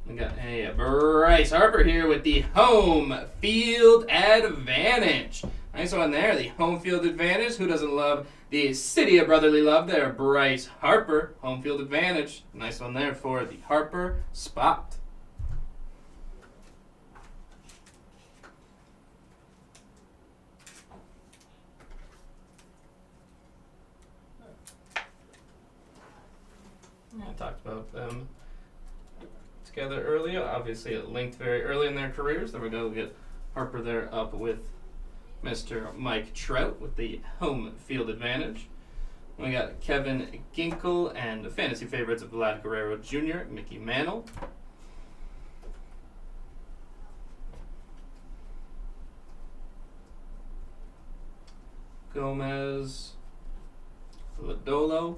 We got a Bryce Harper here with the home field advantage. Nice one there, the home field advantage. Who doesn't love the city of brotherly love there? Bryce Harper, home field advantage. Nice one there for the Harper spot. I talked about them together earlier. Obviously, it linked very early in their careers. There we go. We'll get Harper there up with Mr. Mike Trout with the home field advantage. We got Kevin Ginkel and the fantasy favorites of Vlad Guerrero Jr., Mickey Mantle. Gomez, Lodolo.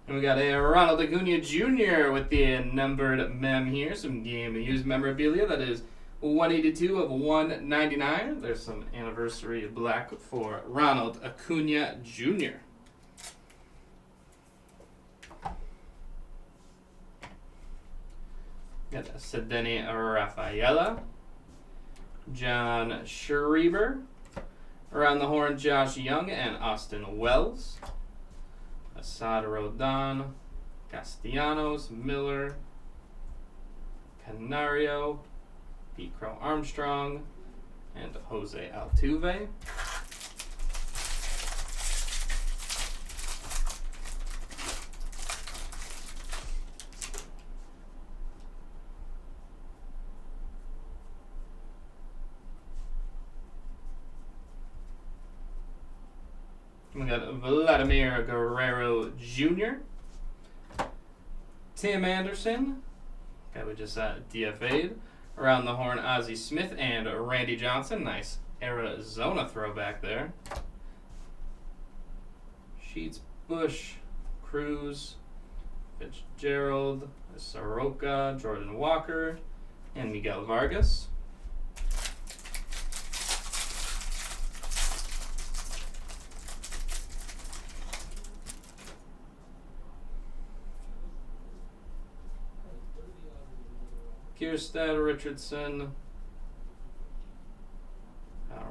And we got a Ronald Acuna Jr. with the numbered mem here. Some game used memorabilia. That is 182 of 199. There's some anniversary black for Ronald Acuna Jr. Got Ceddanne Rafaela. John Schreiber. Around the horn, Josh Young and Austin Wells. Assad Rodon, Castellanos, Miller, Canario, Pete Crow Armstrong, and Jose Altuve. We got Vladimir Guerrero Jr., Tim Anderson, guy we just DFA'd. Around the horn, Ozzie Smith and Randy Johnson. Nice Arizona throwback there. Sheets, Bush, Cruz, Fitzgerald, Soroka, Jordan Walker, and Miguel Vargas. Kierstad, Richardson,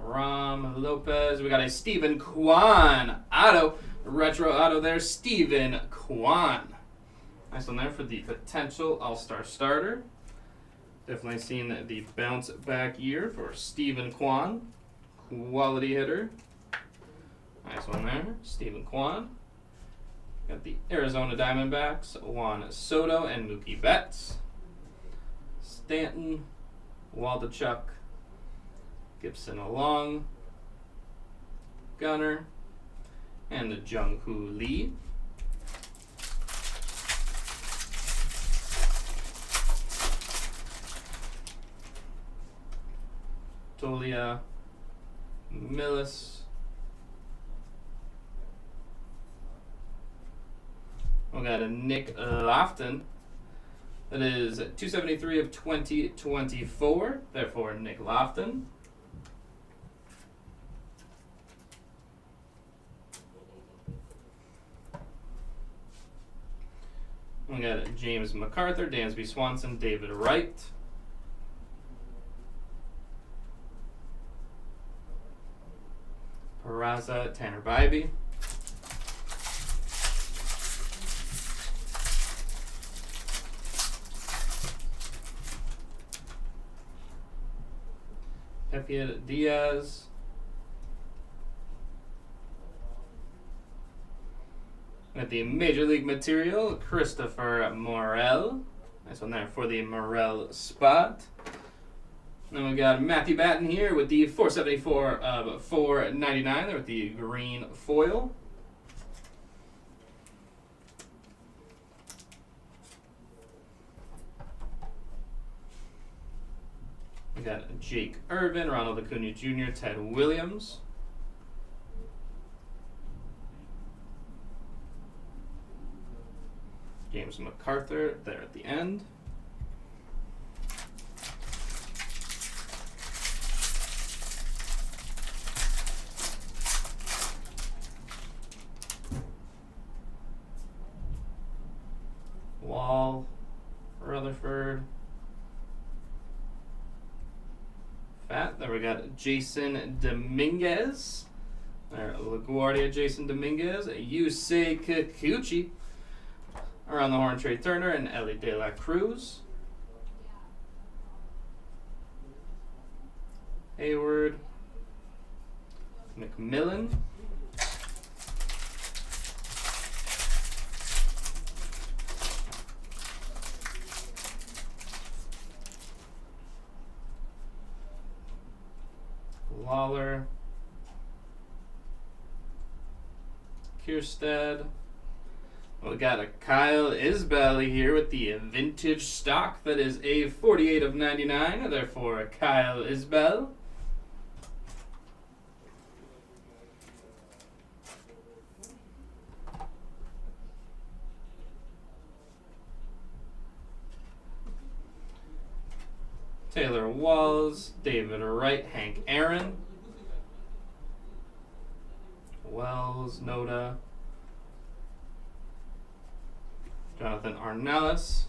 Ram, Lopez. We got a Stephen Kwan auto, retro auto there, Stephen Kwan. Nice one there for the potential all-star starter. Definitely seen the bounce back year for Stephen Kwan, quality hitter. Nice one there, Stephen Kwan. Got the Arizona Diamondbacks, Juan Soto and Mookie Betts. Stanton, Waldichuk, Gibson Along, Gunner, and the Jung-Hoo Lee. Tolia, Millis. We got a Nick Lofton. That is 273 of 2024. Therefore, Nick Lofton. We got James MacArthur, Dansby Swanson, David Wright. Peraza, Tanner Bybee. Pepe Diaz, With the Major League material, Christopher Morel. Nice one there for the Morel spot. Then we got Matthew Batten here with the 474 of 499 there with the green foil. We got Jake Irvin, Ronald Acuna Jr., Ted Williams. James MacArthur there at the end. Wall, Rutherford. Fat. There we got Jason Dominguez. There, LaGuardia, Jason Dominguez. Yusei Kikuchi. Around the horn, Trey Turner and Ellie De La Cruz. Hayward. McMillan. Lawler. Kierstead. We got a Kyle Isbell here with the vintage stock. That is a 48 of 99. Therefore, Kyle Isbell. Taylor Walls, David Wright, Hank Aaron. Wells, Noda. Jonathan Arnellis.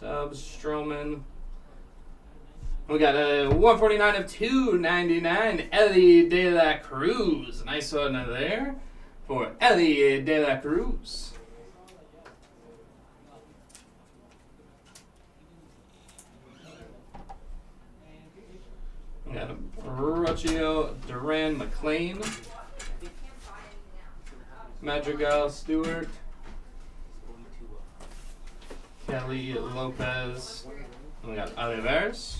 Stubbs, Stroman. We got a 149 of 299, Ellie De La Cruz. Nice one there for Ellie De La Cruz. We got a Rocchio, Duran, McLean, Madrigal, Stewart, Kelly Lopez, and we got Olivares.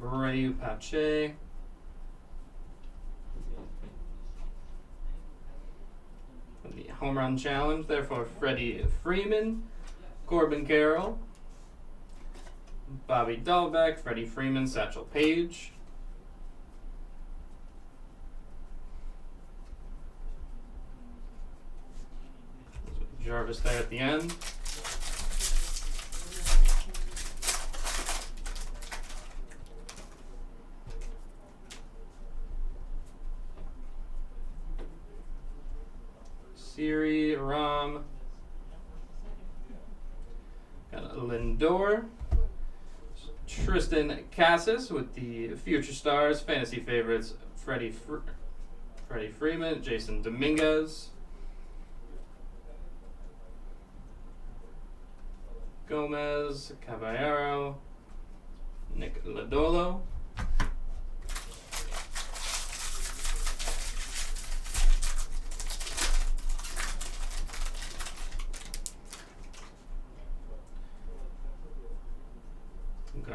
Rayu Pache. The home run challenge there for Freddie Freeman, Corbin Carroll, Bobby Dahlbeck, Freddie Freeman, Satchel Paige. Jarvis there at the end. Siri, Ram, got Lindor, Tristan Cassis with the Future Stars, Fantasy Favorites, Freddie Freeman, Jason Dominguez, Gomez, Caballero, Nick Lodolo.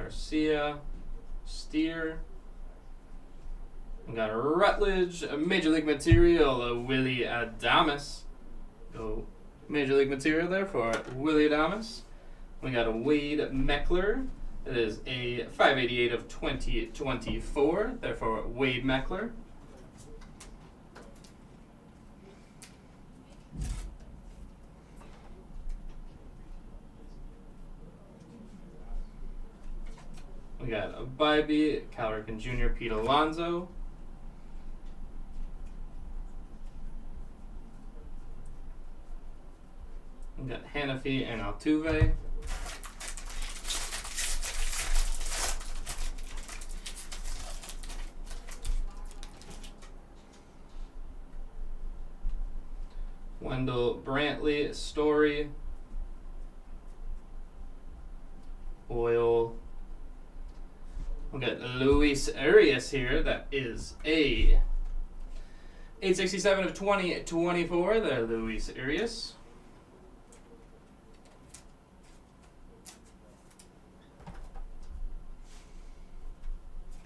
Garcia, Steer. We got Rutledge, Major League Material, Willie Adames. Go Major League Material there for Willie Adames. We got a Wade Meckler. It is a 588 of 2024. Therefore, Wade Meckler. We got a Bybee, Cal Ripken Jr., Pete Alonso. We got Hanafi and Altuve. Wendell Brantley, Story. Oil. We got Luis Arias here. That is a 867 of 2024. There, Luis Arias.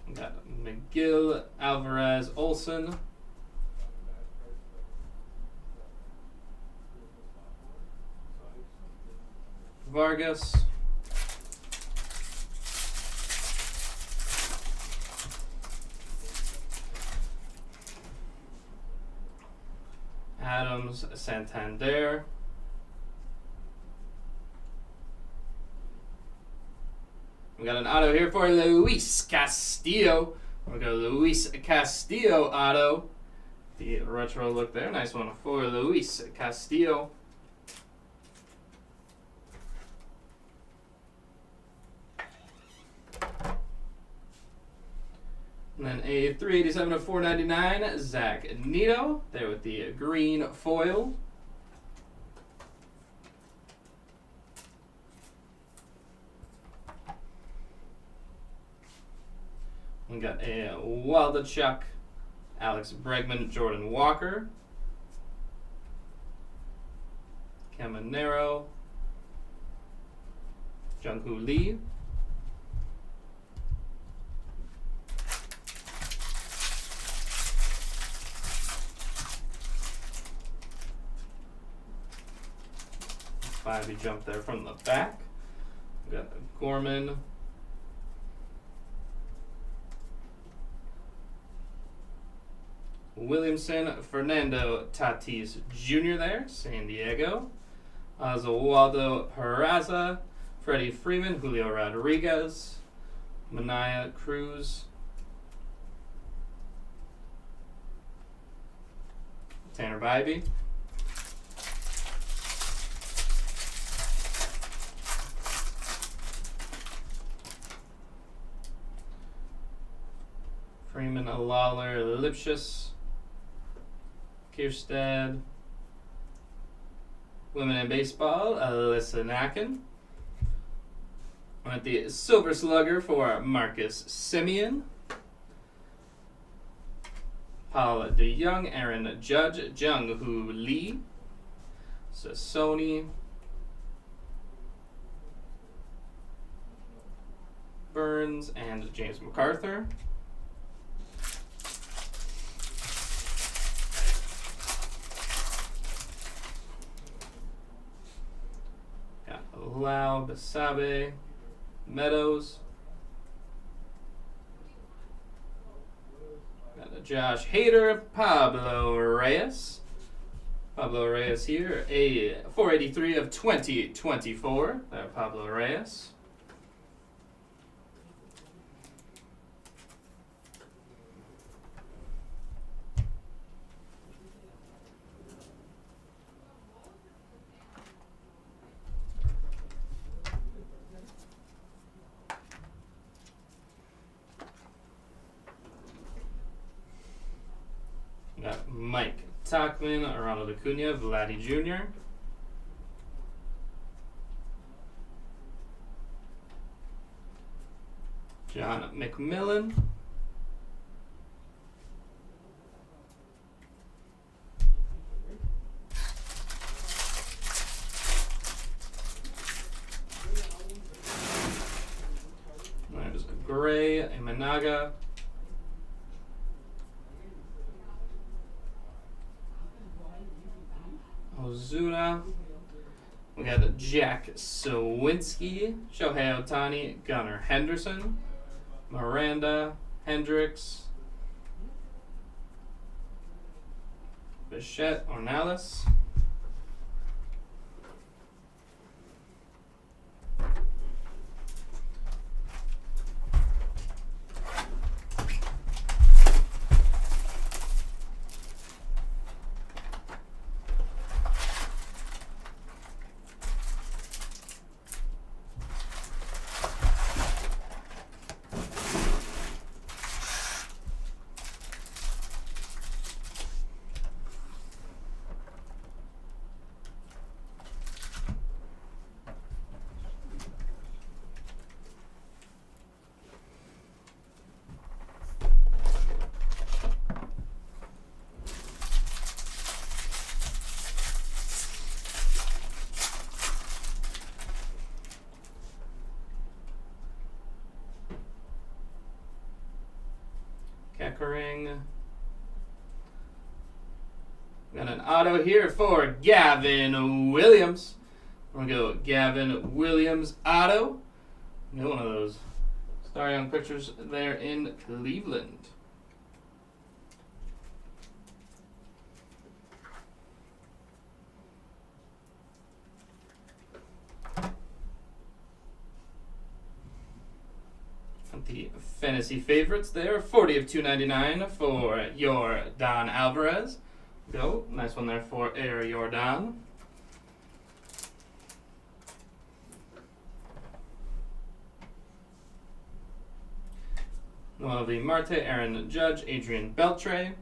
We got McGill, Alvarez, Olsen. Vargas. Adams, Santander. We got an auto here for Luis Castillo. We got Luis Castillo auto. The retro look there. Nice one for Luis Castillo. And then a 387 of 499, Zach Neto, there with the green foil. We got a Waldachuk, Alex Bregman, Jordan Walker, Caminero, Jung-Hoo Lee. He jumped there from the back. We got Gorman. Williamson, Fernando Tatis Jr. there, San Diego. Oswaldo Peraza, Freddie Freeman, Julio Rodriguez, Mania Cruz, Tanner Bybee. Freeman, Lawler, Lipschitz, Kierstead, Women in Baseball, Alyssa Nacken. With the Silver Slugger for Marcus Semien, Paul DeYoung, Aaron Judge, Jung-Hoo Lee, Sassoni, Burns, and James MacArthur. Lau, Basabe, Meadows. Got a Josh Hader, Pablo Reyes. Pablo Reyes here, a 483 of 2024. Pablo Reyes. Got Mike Tauchman, Ronald Acuna, Vladdy Jr. John McMillan. Imanaga. Ozuna. We got Jack Sawinski, Shohei Ohtani, Gunnar Henderson, Miranda, Hendricks, Bichette, Ornelas. Keckering. Got an auto here for Gavin Williams. We're going to go Gavin Williams auto. Get one of those Star Young pictures there in Cleveland. The fantasy favorites there, 40 of 299 for your Don Alvarez. Go, nice one there for Air Jordan. Noel V. Marte, Aaron Judge, Adrian Beltre.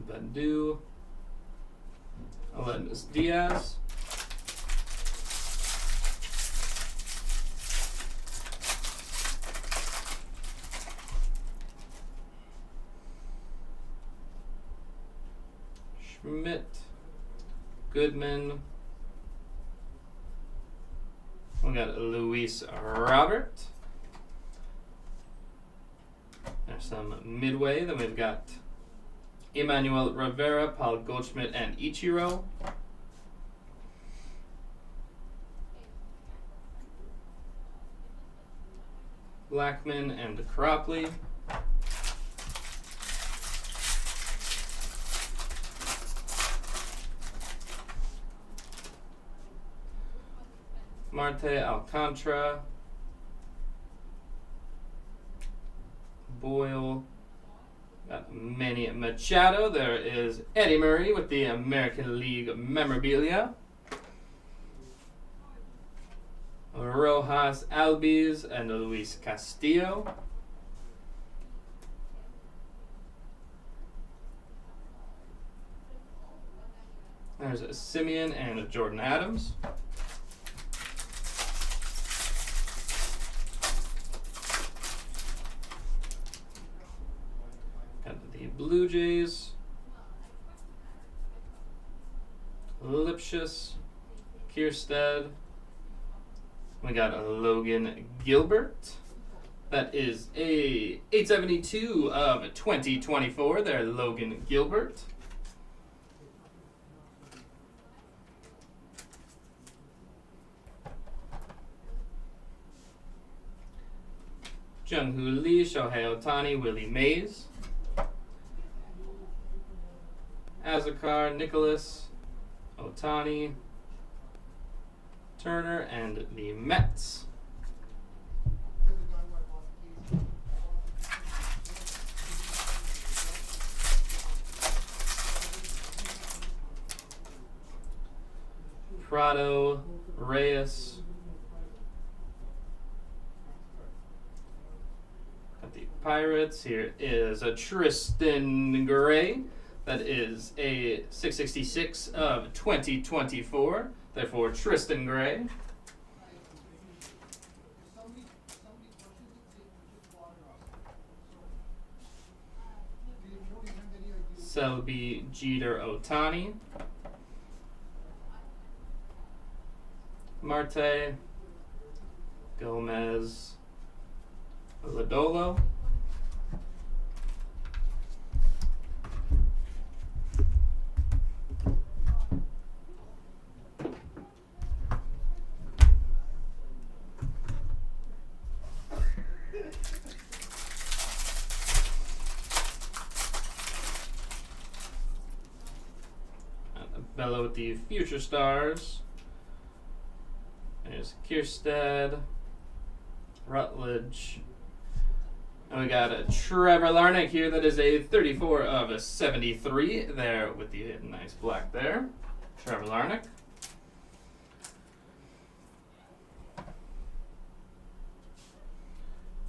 Badu. Aledmus Diaz. Schmidt. Goodman. We got Luis Robert. There's some midway. Then we've got Emmanuel Rivera, Paul Goldschmidt, and Ichiro. Blackman and Cropley. Marte, Alcantara. Boyle. Got Manny Machado. There is Eddie Murray with the American League memorabilia. Rojas Albies and Luis Castillo. There's a Simeon and a Jordan Adams. Blue Jays, Lipschitz, Kierstead. We got a Logan Gilbert. That is a 872 of 2024 there, Logan Gilbert. Jung-Hoo Lee, Shohei Ohtani, Willie Mays. Azakar, Nicholas, Ohtani, Turner, and the Mets. Prado, Reyes. Got the Pirates. Here is a Tristan Gray. That is a 666 of 2024. Therefore, Tristan Gray. Selby, Jeter, Ohtani. Marte, Gomez, Lodolo, Bello with the Future Stars. There's Kierstead, Rutledge. And we got a Trevor Larnach here. That is a 34 of 73 there with the nice black there. Trevor Larnach.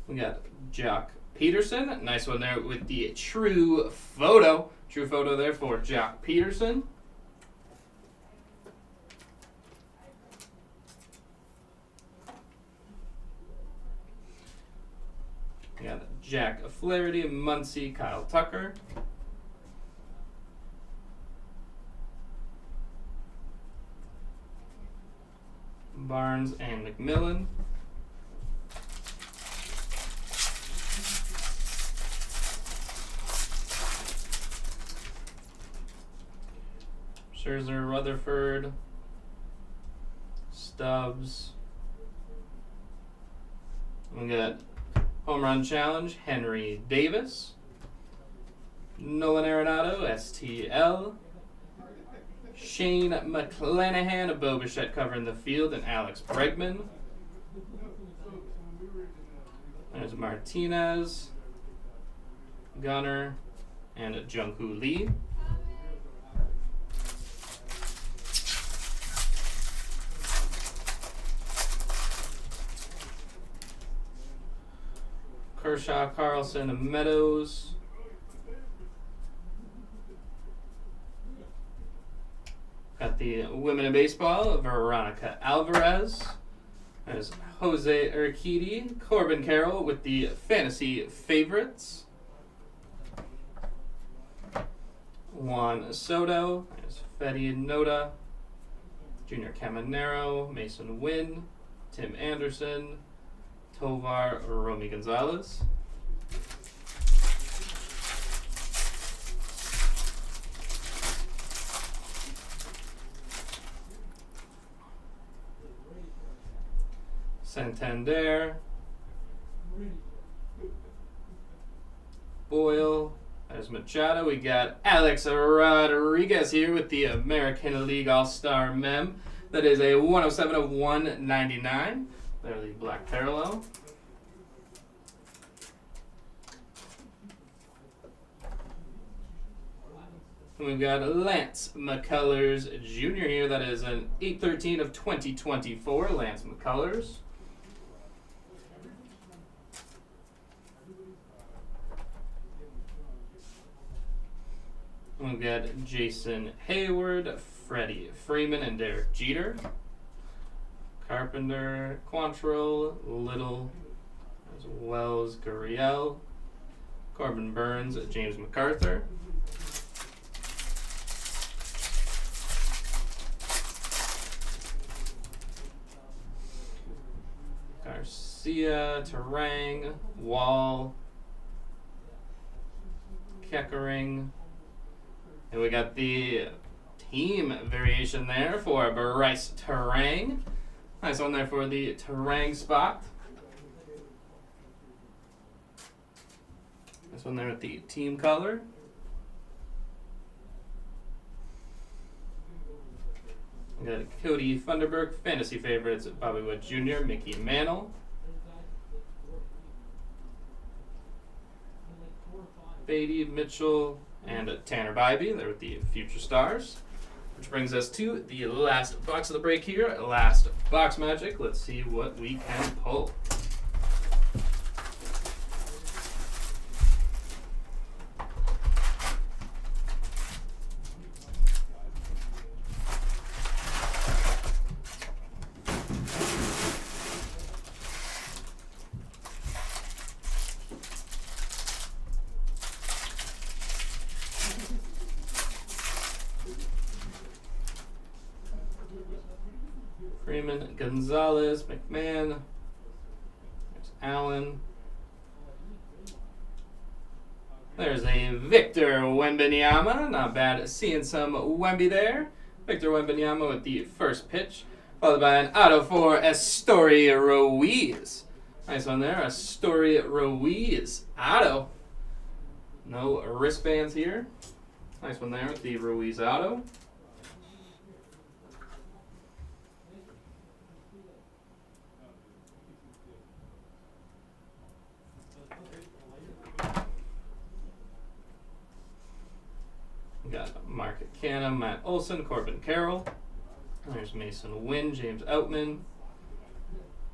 We got Jock Peterson. Nice one there with the True Photo. True Photo there for Jock Peterson. We got Jack Flaherty, Muncy, Kyle Tucker. Barnes and McMillan. Scherzer, Rutherford, Stubbs. We got Home Run Challenge, Henry Davis. Nolan Arenado, STL. Shane McClanahan, Bo Bichette covering the field, and Alex Bregman. There's Martinez, Gunner, and Jung-Hoo Lee. Kershaw, Carlson, Meadows. Got the women in baseball, Veronica Alvarez. There's Jose Urquidy, Corbin Carroll with the fantasy favorites. Juan Soto. There's Fede Noda, Junior Caminero, Mason Wynn, Tim Anderson, Tovar Romy Gonzalez. Santander, Boyle, there's Machado. We got Alex Rodriguez here with the American League All-Star Mem. That is a 107 of 199. There, the black parallel. And we've got Lance McCullers Jr. here. That is an 813 of 2024. Lance McCullers. We've got Jason Hayward, Freddie Freeman, and Derek Jeter. Carpenter, Quantrill, Little, as well as Gurriel, Corbin Burns, James MacArthur. Garcia, Terang, Wall, Keckering. And we got the team variation there for Bryce Terang. Nice one there for the Terang spot. This one there with the team color. We got Cody Funderburk, fantasy favorites, Bobby Wood Jr., Mickey Mantle. Beatty, Mitchell, and Tanner Bybee. They're with the Future Stars. Which brings us to the last box of the break here. Last box magic. Let's see what we can pull. Freeman, Gonzalez, McMahon. There's Allen. There's a Victor Wembanyama. Not bad seeing some Wemby there. Victor Wembanyama with the first pitch, followed by an auto for Astory Ruiz. Nice one there, Astory Ruiz. Auto. No wristbands here. Nice one there with the Ruiz auto. We got Mark Canna, Matt Olson, Corbin Carroll. There's Mason Wynn, James Outman,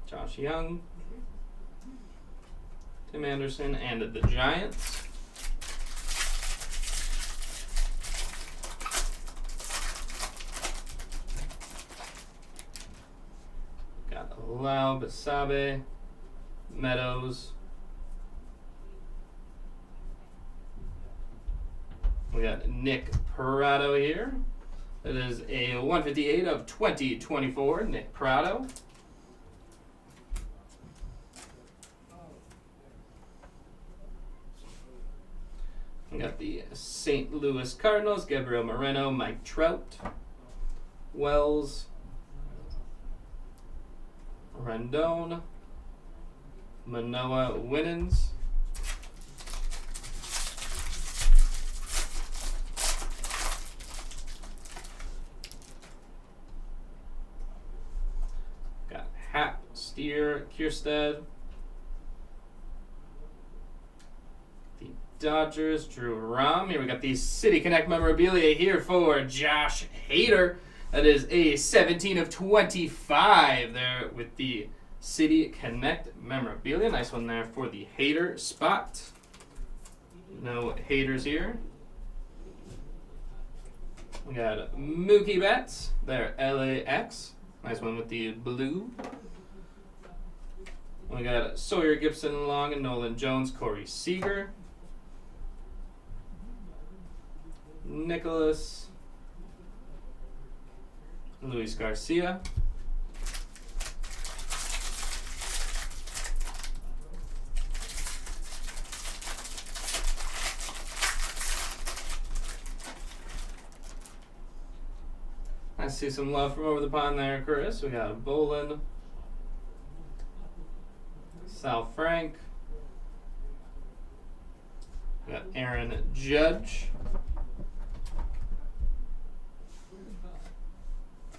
Josh Young, Tim Anderson, and the Giants. Got Lau, Basabe, Meadows. We got Nick Prado here. It is a 158 of 2024, Nick Prado. We got the St. Louis Cardinals, Gabriel Moreno, Mike Trout, Wells, Rendon, Manoah Winans. Got Hap, Steer, Kierstead. The Dodgers, Drew Rom. Here we got the City Connect memorabilia here for Josh Hader. That is a 17 of 25 there with the City Connect memorabilia. Nice one there for the Hader spot. No haters here. We got Mookie Betts, there, LAX. Nice one with the blue. We got Sawyer Gibson Long and Nolan Jones, Corey Seager. Nicholas. Luis Garcia. I see some love from over the pond there, Chris. We got Bolin, Sal Frank. We got Aaron Judge.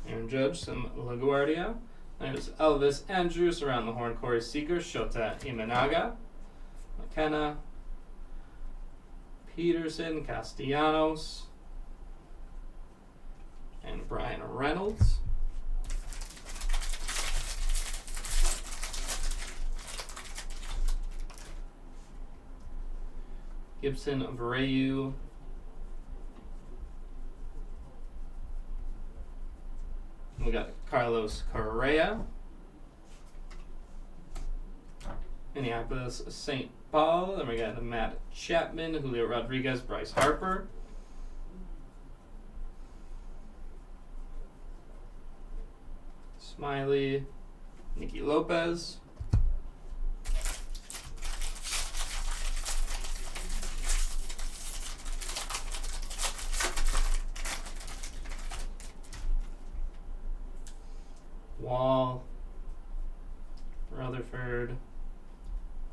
Aaron Judge, some LaGuardia. There's Elvis Andrews around the horn, Corey Seager, Shota Imanaga, McKenna, Peterson, Castellanos, and Brian Reynolds. Gibson, Abreu. We got Carlos Correa. Minneapolis, St. Paul. Then we got Matt Chapman, Julio Rodriguez, Bryce Harper. Smiley, Nicky Lopez. Wall, Rutherford,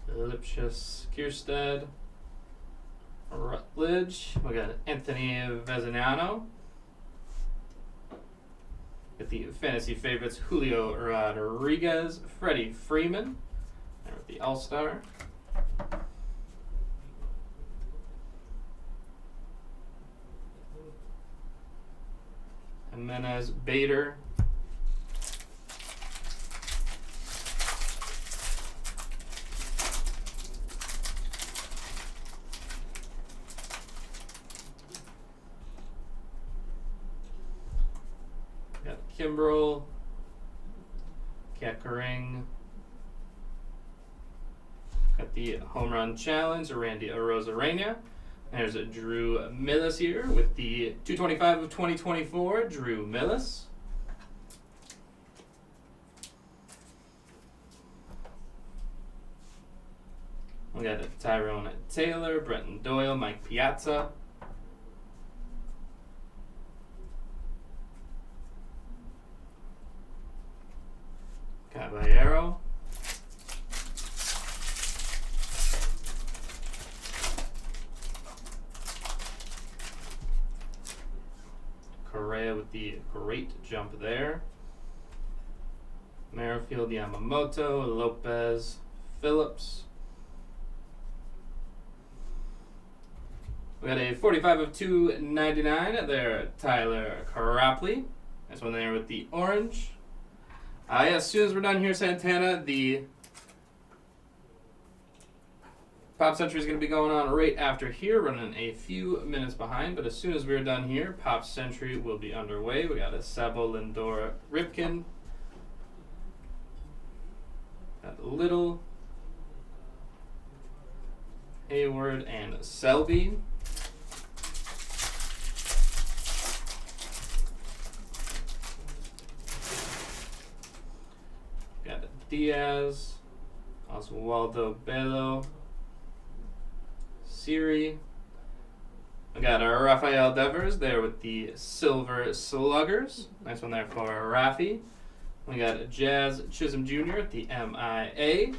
Lipschitz, Kierstead, Rutledge. We got Anthony Vezzaniano. With the fantasy favorites, Julio Rodriguez, Freddie Freeman, and with the All-Star. Jimenez, Bader. Got Kimbrel, Kettering. Got the home run challenge, Randy Arozarena. There's a Drew Millis here with the 225 of 2024, Drew Millis. We got Tyrone Taylor, Brenton Doyle, Mike Piazza. Caballero. Correa with the great jump there. Merrifield, Yamamoto, Lopez, Phillips. We got a 45 of 299 there, Tyler Copley. Nice one there with the orange. As soon as we're done here, Santana, the Pop Century is going to be going on right after here, running a few minutes behind. But as soon as we're done here, Pop Century will be underway. We got a Sabo, Lindor, Ripken. Got Little, Hayward, and Selby. Got Diaz, Oswaldo Bello, Siri. We got our Rafael Devers there with the Silver Sluggers. Nice one there for Rafi. We got Jazz Chisholm Jr. at the MIA.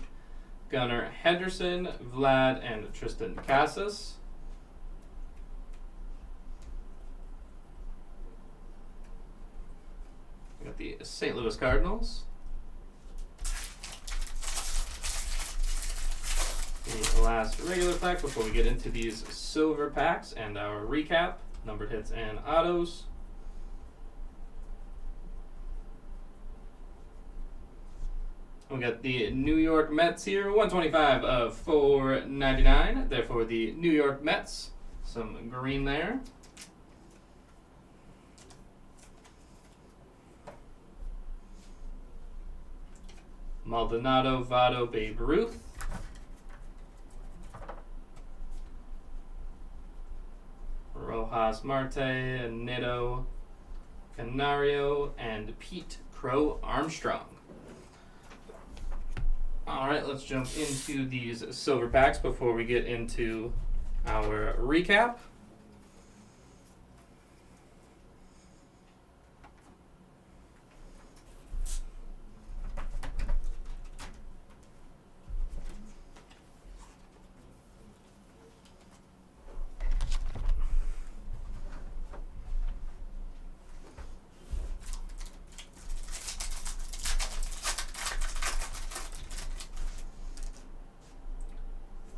Gunnar Henderson, Vlad, and Tristan Casas. We got the St. Louis Cardinals. The last regular pack before we get into these silver packs and our recap, numbered hits and autos. We got the New York Mets here, 125 of 499. Therefore, the New York Mets, some green there. Maldonado, Votto, Babe Ruth. Rojas, Marte, Nito, Canario, and Pete Crow Armstrong. All right, let's jump into these silver packs before we get into our recap.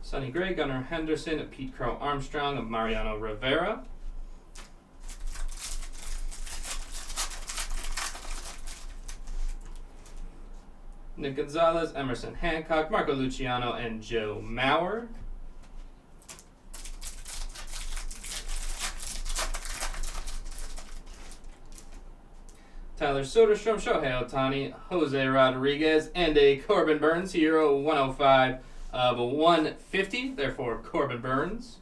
Sonny Gray, Gunnar Henderson, Pete Crow Armstrong, Mariano Rivera. Nick Gonzalez, Emerson Hancock, Marco Luciano, and Joe Mauer. Tyler Soderstrom, Shohei Ohtani, Jose Rodriguez, and a Corbin Burns Hero 105 of 150. Therefore, Corbin Burns.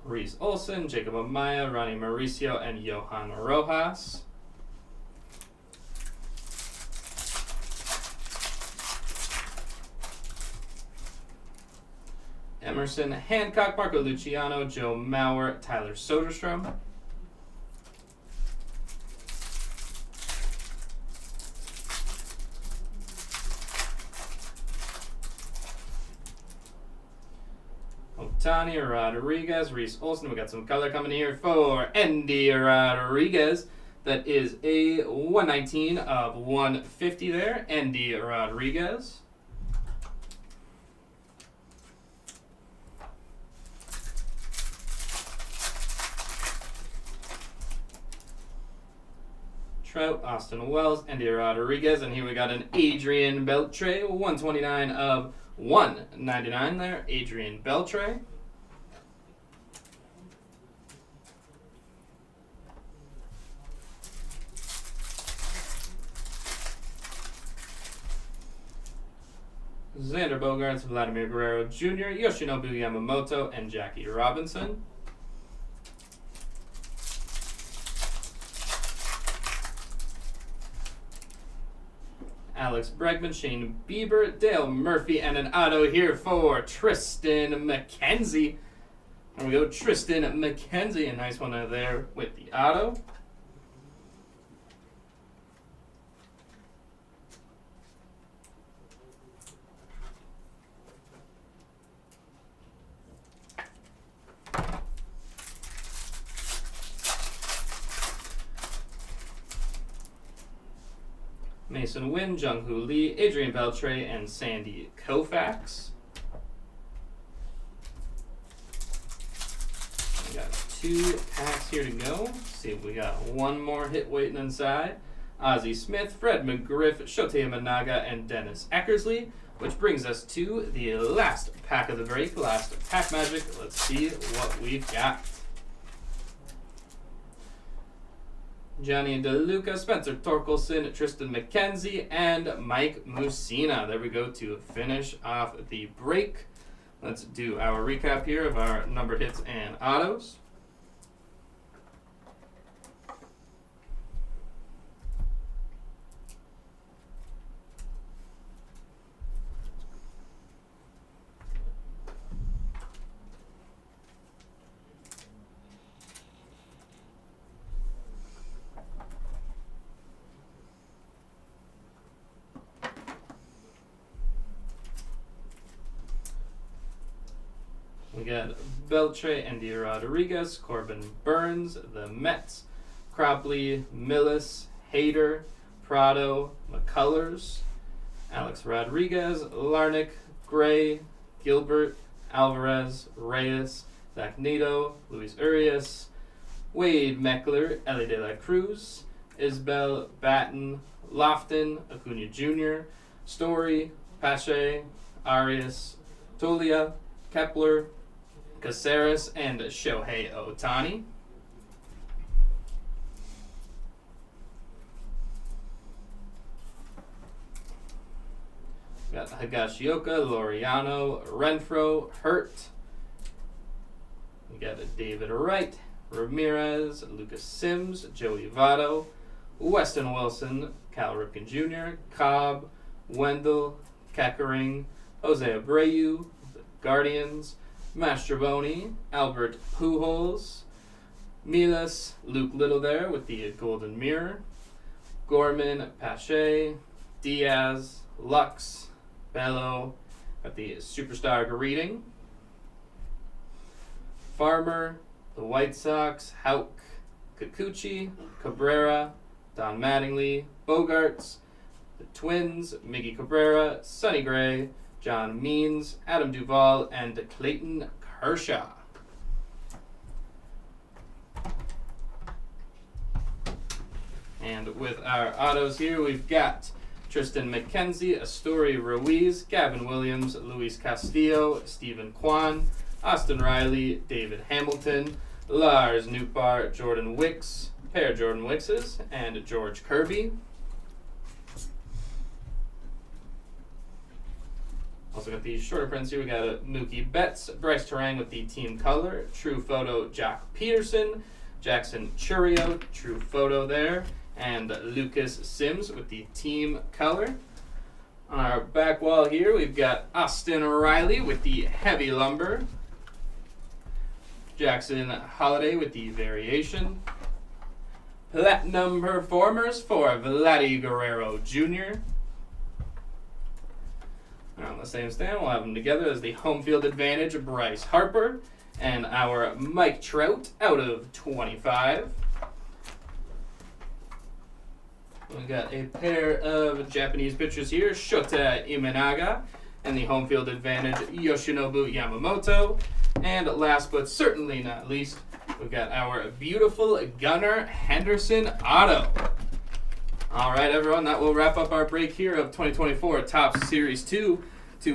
Reese Olson, Jacob Amaya, Ronnie Mauricio, and Johan Rojas. Emerson Hancock, Marco Luciano, Joe Mauer, Tyler Soderstrom. Ohtani, Rodriguez, Reese Olson. We got some color coming here for Andy Rodriguez. That is a 119 of 150 there. Andy Rodriguez. Trout, Austin Wells, Andy Rodriguez, and here we got an Adrian Beltre, 129 of 199 there, Adrian Beltre. Xander Bogaerts, Vladimir Guerrero Jr., Yoshinobu Yamamoto, and Jackie Robinson. Alex Bregman, Shane Bieber, Dale Murphy, and an auto here for Tristan McKenzie. There we go, Tristan McKenzie, a nice one there with the auto. Mason Wynn, Jung-Hoo Lee, Adrian Beltre, and Sandy Koufax. We got 2 packs here to go. Let's see if we got one more hit waiting inside. Ozzie Smith, Fred McGriff, Shotei Managa, and Dennis Eckersley, which brings us to the last pack of the break, last pack magic. Let's see what we've got. Johnny DeLuca, Spencer Torkelson, Tristan McKenzie, and Mike Mussina. There we go to finish off the break. Let's do our recap here of our numbered hits and autos. We got Beltre, Andy Rodriguez, Corbin Burns, the Mets, Cropley, Millis, Hader, Prado, McCullers, Alex Rodriguez, Larnick, Gray, Gilbert, Alvarez, Reyes, Zach Neto, Luis Urias, Wade Meckler, Ellie De La Cruz, Isbel, Batten, Lofton, Acuna Jr., Story, Pache, Arias, Tolia, Kepler, Caceres, and Shohei Ohtani. We got Higashioka, Laureano, Renfro, Hurt. We got David Wright, Ramirez, Lucas Sims, Joey Votto, Weston Wilson, Cal Ripken Jr., Cobb, Wendell, Keckering, Jose Abreu, the Guardians, Mastrobuoni, Albert Pujols, Milas, Luke Little there with the Golden Mirror, Gorman, Pache, Diaz, Lux, Bello at the Superstar greeting, Farmer, the White Sox, Houck, Kikuchi, Cabrera, Don Mattingly, Bogarts, the Twins, Miggy Cabrera, Sonny Gray, John Means, Adam Duvall, and Clayton Kershaw. And with our autos here, we've got Tristan McKenzie, Astori Ruiz, Gavin Williams, Luis Castillo, Stephen Kwan, Austin Riley, David Hamilton, Lars Nootbaar, Jordan Wicks, pair of Jordan Wickses, and George Kirby. Also got these shorter prints here. We got a Mookie Betts, Bryce Terang with the team color, True Photo Jock Peterson, Jackson Churio, True Photo there, and Lucas Sims with the team color. On our back wall here, we've got Austin Riley with the heavy lumber, Jackson Holiday with the variation, Platinum Performers for Vladdy Guerrero Jr. On the same stand, we'll have them together as the home field advantage of Bryce Harper and our Mike Trout out of 25. We got a pair of Japanese pitchers here, Shota Imanaga, and the home field advantage, Yoshinobu Yamamoto. And last but certainly not least, we've got our beautiful Gunnar Henderson auto. All right, everyone, that will wrap up our break here of 2024 Topps Series 2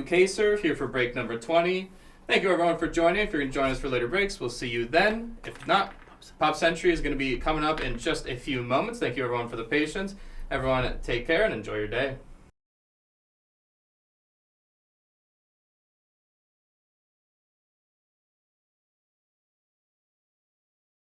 K-Serve here for break number 20. Thank you, everyone, for joining. If you're going to join us for later breaks, we'll see you then. If not, Pop Century is going to be coming up in just a few moments. Thank you, everyone, for the patience. Everyone, take care and enjoy your day.